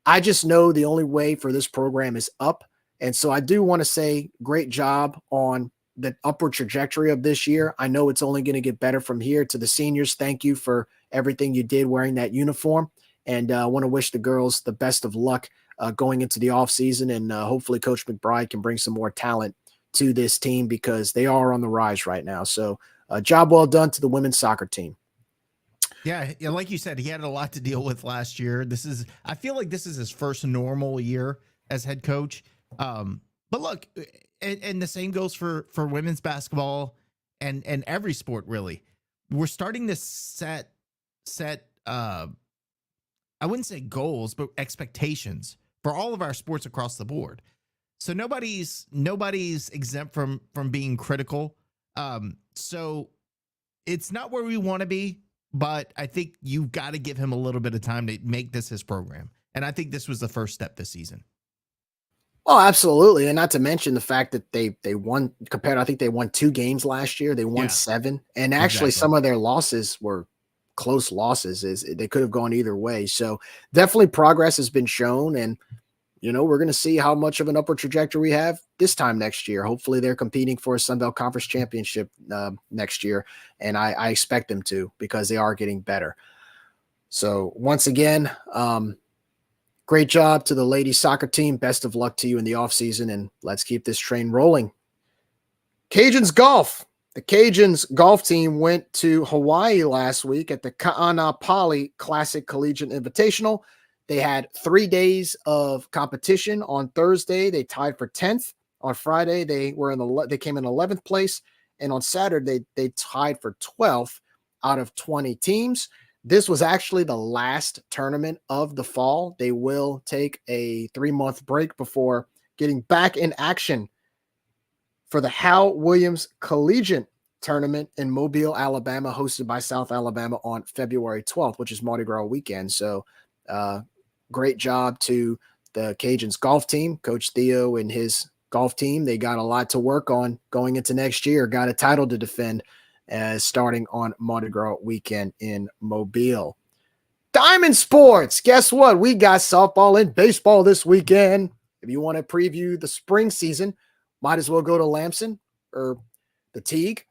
I just know the only way for this program is up. And so I do want to say great job on the upward trajectory of this year. I know it's only going to get better from here. To the seniors, thank you for everything you did wearing that uniform. And I want to wish the girls the best of luck going into the offseason. And hopefully Coach McBride can bring some more talent to this team, because they are on the rise right now. So job well done to the women's soccer team. Yeah, like you said, he had a lot to deal with last year. I feel like this is his first normal year as head coach. But look, and the same goes for women's basketball and every sport really. We're starting to set I wouldn't say goals, but expectations for all of our sports across the board. So nobody's exempt from being critical. So it's not where we want to be, but I think you've got to give him a little bit of time to make this his program. And I think this was the first step this season. Oh, absolutely. And not to mention the fact that they won compared, I think they won 2 games last year. They won 7. And actually Exactly. some of their losses were close losses. They could have gone either way. So definitely progress has been shown. And, we're going to see how much of an upward trajectory we have this time next year. Hopefully they're competing for a Sun Belt Conference championship next year. And I expect them to, because they are getting better. So once again, great job to the ladies soccer team. Best of luck to you in the offseason, and let's keep this train rolling. Cajuns golf. The Cajuns golf team went to Hawaii last week at the Ka'anapali Classic Collegiate Invitational. They had 3 days of competition. On Thursday, they tied for 10th. On Friday, they came in 11th place, and on Saturday, they tied for 12th out of 20 teams. This was actually the last tournament of the fall. They will take a 3-month break before getting back in action for the Hal Williams Collegiate Tournament in Mobile, Alabama, hosted by South Alabama on February 12th, which is Mardi Gras weekend. So great job to the Cajuns golf team, Coach Theo and his golf team. They got a lot to work on going into next year, got a title to defend starting on Mardi Gras weekend in Mobile. Diamond Sports. Guess what? We got softball and baseball this weekend. If you want to preview the spring season, might as well go to Lamson or the Teague.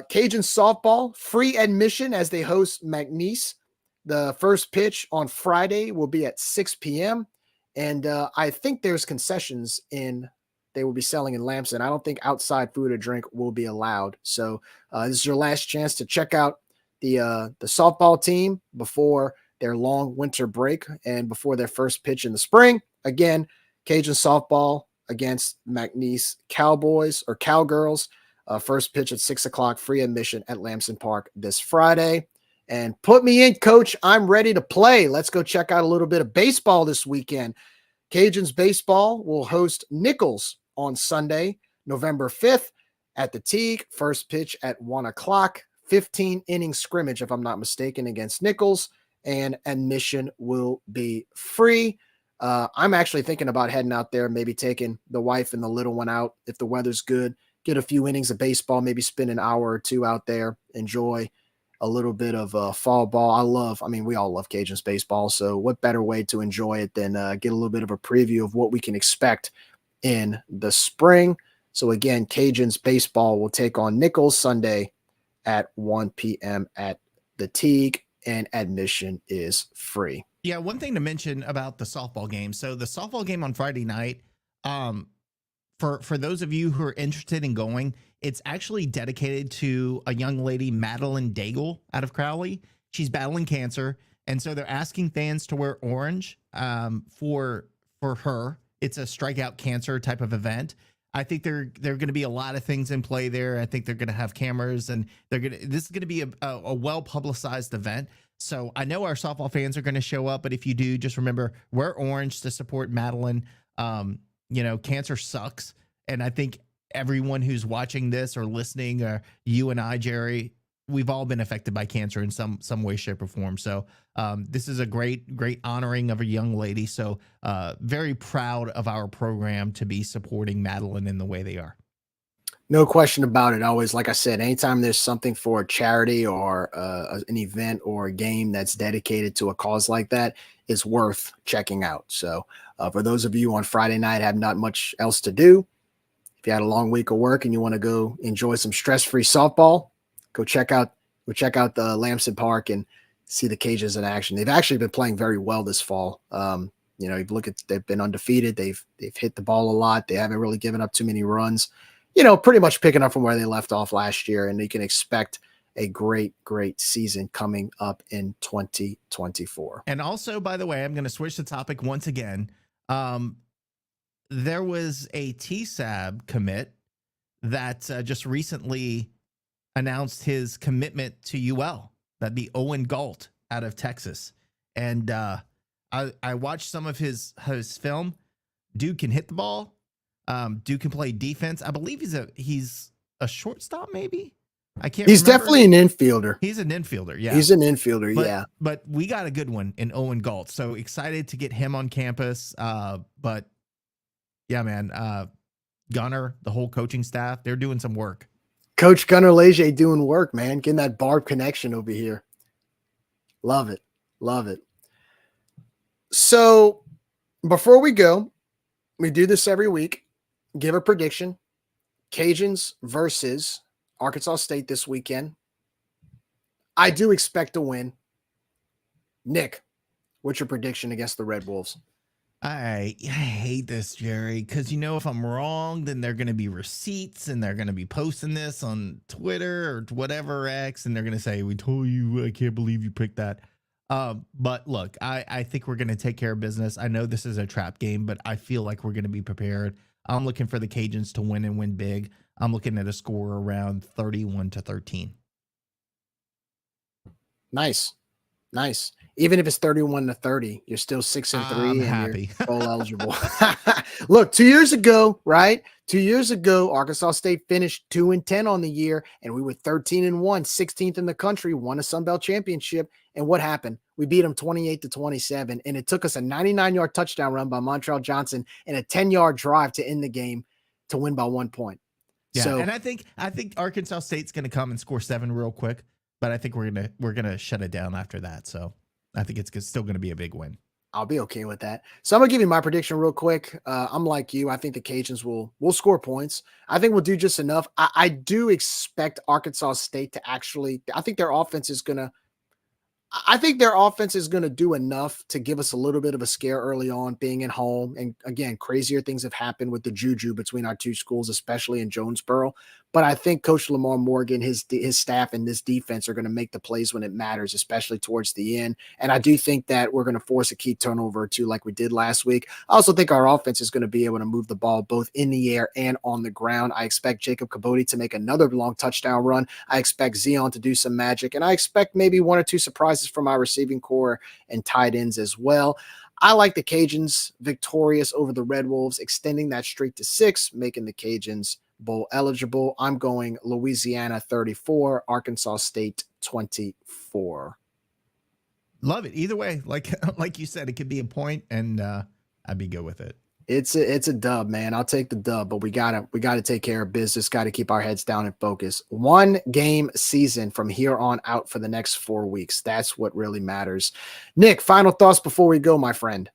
Cajun softball, free admission as they host McNeese. The first pitch on Friday will be at 6 p.m. And I think there's concessions they will be selling in Lamson. I don't think outside food or drink will be allowed. So this is your last chance to check out the softball team before their long winter break and before their first pitch in the spring. Again, Cajun softball against McNeese Cowboys or Cowgirls. First pitch at 6 o'clock, free admission at Lamson Park this Friday. And put me in, coach. I'm ready to play. Let's go check out a little bit of baseball this weekend. Cajuns baseball will host Nichols on Sunday, November 5th at the Teague. First pitch at 1 o'clock, 15-inning scrimmage, if I'm not mistaken, against Nichols, and admission will be free. I'm actually thinking about heading out there, maybe taking the wife and the little one out if the weather's good, get a few innings of baseball, maybe spend an hour or two out there, enjoy a little bit of fall ball. We all love Cajuns baseball, so what better way to enjoy it than get a little bit of a preview of what we can expect in the spring. So again, Cajuns baseball will take on Nichols Sunday at 1 p.m. at the Teague, and admission is free. Yeah, one thing to mention about the softball game. So the softball game on Friday night, for those of you who are interested in going, it's actually dedicated to a young lady, Madeline Daigle, out of Crowley. She's battling cancer, and so they're asking fans to wear orange for her. It's a strikeout cancer type of event. I think there are going to be a lot of things in play there. I think they're going to have cameras, and this is going to be a well publicized event. So I know our softball fans are going to show up, but if you do, just remember, wear orange to support Madeline. Cancer sucks, and I think everyone who's watching this or listening, or you and I, Jerry, we've all been affected by cancer in some way, shape, or form. So this is a great honoring of a young lady. So very proud of our program to be supporting Madeline in the way they are. No question about it. Always, like I said, anytime there's something for a charity or an event or a game that's dedicated to a cause like that, it's worth checking out. So for those of you on Friday night have not much else to do, if you had a long week of work and you want to go enjoy some stress-free softball, go check out the Lamson Park and see the Cajuns in action. They've actually been playing very well this fall. You look at, they've been undefeated. They've hit the ball a lot. They haven't really given up too many runs. Pretty much picking up from where they left off last year, and you can expect a great season coming up in 2024. And also, by the way, I'm going to switch the topic once again. there was a TSAB commit that just recently announced his commitment to UL. That'd be Owen Galt out of Texas. And I watched some of his film. Dude can hit the ball. Dude can play defense. I believe he's a shortstop, maybe. I can't. He's remember. definitely an infielder. He's an infielder. Yeah, he's an infielder. Yeah, but we got a good one in Owen Galt. So excited to get him on campus. But yeah, man, Gunner, the whole coaching staff, they're doing some work. Coach Gunnar Leger doing work, man. Getting that Barb connection over here. Love it. Love it. So before we go, we do this every week. Give a prediction. Cajuns versus Arkansas State this weekend. I do expect a win. Nick, what's your prediction against the Red Wolves? I hate this, Jerry, because if I'm wrong, then they're going to be receipts and they're going to be posting this on Twitter or whatever X, and they're going to say, we told you, I can't believe you picked that. But look, I think we're going to take care of business. I know this is a trap game, but I feel like we're going to be prepared. I'm looking for the Cajuns to win and win big. I'm looking at a score around 31-13. Nice. Nice. Even if it's 31-30, you're still 6-3 and happy. You're bowl eligible. Look, 2 years ago, right? 2 years ago, Arkansas State finished 2-10 on the year, and we were 13-1, 16th in the country, won a Sun Belt championship. And what happened? We beat them 28-27, and it took us a 99-yard touchdown run by Montrell Johnson and a 10-yard drive to end the game to win by 1 point. Yeah, so, and I think Arkansas State's going to come and score 7 real quick, but I think we're gonna shut it down after that. So I think it's still going to be a big win. I'll be okay with that. So I'm gonna give you my prediction real quick. I'm like you. I think the Cajuns will score points. I think we'll do just enough. I do expect Arkansas State to actually. I think their offense is gonna do enough to give us a little bit of a scare early on, being at home. And again, crazier things have happened with the juju between our two schools, especially in Jonesboro. But I think Coach Lamar Morgan, his staff, and this defense are going to make the plays when it matters, especially towards the end. And I do think that we're going to force a key turnover or two like we did last week. I also think our offense is going to be able to move the ball both in the air and on the ground. I expect Jacob Cabote to make another long touchdown run. I expect Zion to do some magic. And I expect maybe 1 or 2 surprises from our receiving core and tight ends as well. I like the Cajuns victorious over the Red Wolves, extending that streak to 6, making the Cajuns bowl eligible. I'm going Louisiana 34, Arkansas State 24. Love it. Either way, like you said, it could be a point, and I'd be good with it. It's a dub, man. I'll take the dub, but we gotta take care of business. Got to keep our heads down and focus. 1 game season from here on out for the next 4 weeks. That's what really matters. Nick, final thoughts before we go, my friend.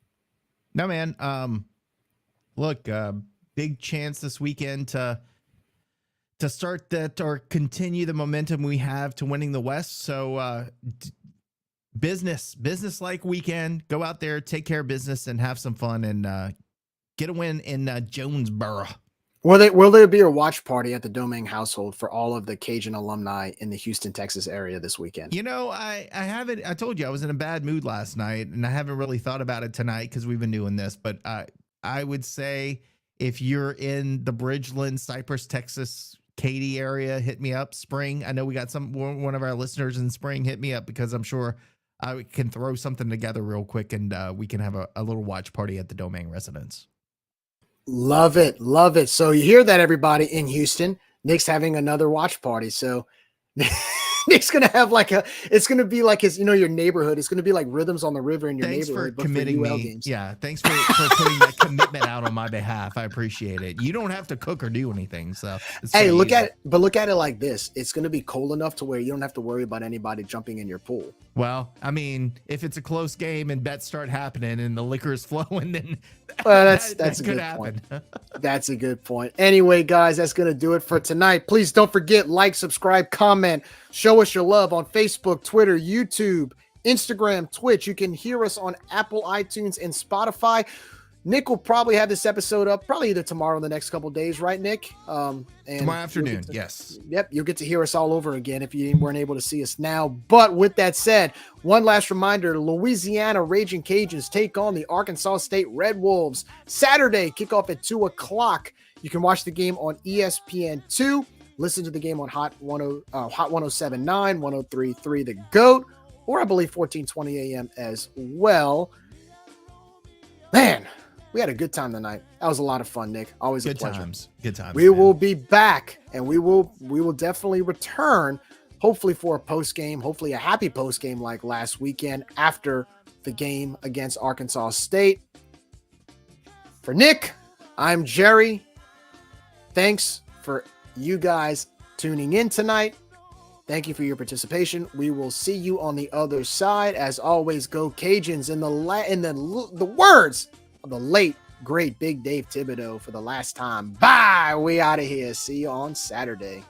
No, man. Look, big chance this weekend to start that or continue the momentum we have to winning the West. So business like weekend. Go out there, take care of business, and have some fun, and get a win in Jonesboro. Will there be a watch party at the Domingue household for all of the Cajun alumni in the Houston, Texas area this weekend? I haven't. I told you I was in a bad mood last night, and I haven't really thought about it tonight because we've been doing this. But I would say if you're in the Bridgeland, Cypress, Texas, Katy area, hit me up. Spring. I know we got one of our listeners in Spring. Hit me up because I'm sure I can throw something together real quick, and we can have a little watch party at the Domingue residence. Love it. Love it. So you hear that, everybody in Houston. Nick's having another watch party. So Nick's going to have it's going to be like his, your neighborhood. It's going to be like Rhythms on the River in your thanks neighborhood. For committing me. Games. Yeah. Thanks for putting that commitment out on my behalf. I appreciate it. You don't have to cook or do anything. So hey, look at it like this. It's going to be cold enough to where you don't have to worry about anybody jumping in your pool. Well, I mean, if it's a close game and bets start happening and the liquor is flowing, then that's a good point. That's a good point. Anyway, guys, that's going to do it for tonight. Please don't forget, like, subscribe, comment, show us your love on Facebook, Twitter, YouTube, Instagram, Twitch. You can hear us on Apple, iTunes, and Spotify. Nick will probably have this episode up probably either tomorrow or the next couple days, right, Nick? And Tomorrow afternoon, yes. Yep, you'll get to hear us all over again if you weren't able to see us now. But with that said, one last reminder, Louisiana Raging Cajuns take on the Arkansas State Red Wolves. Saturday, kickoff at 2 o'clock. You can watch the game on ESPN2. Listen to the game on Hot 1079, 103.3 The GOAT, or I believe 1420 AM as well. Man, we had a good time tonight. That was a lot of fun, Nick. Always a pleasure. Good times. We will be back, and we will definitely return, hopefully for a post game, hopefully a happy post game like last weekend after the game against Arkansas State. For Nick, I'm Jerry. Thanks for you guys tuning in tonight. Thank you for your participation. We will see you on the other side. As always, go Cajuns in the words of the late, great Big Dave Thibodeau for the last time. Bye. We out of here. See you on Saturday.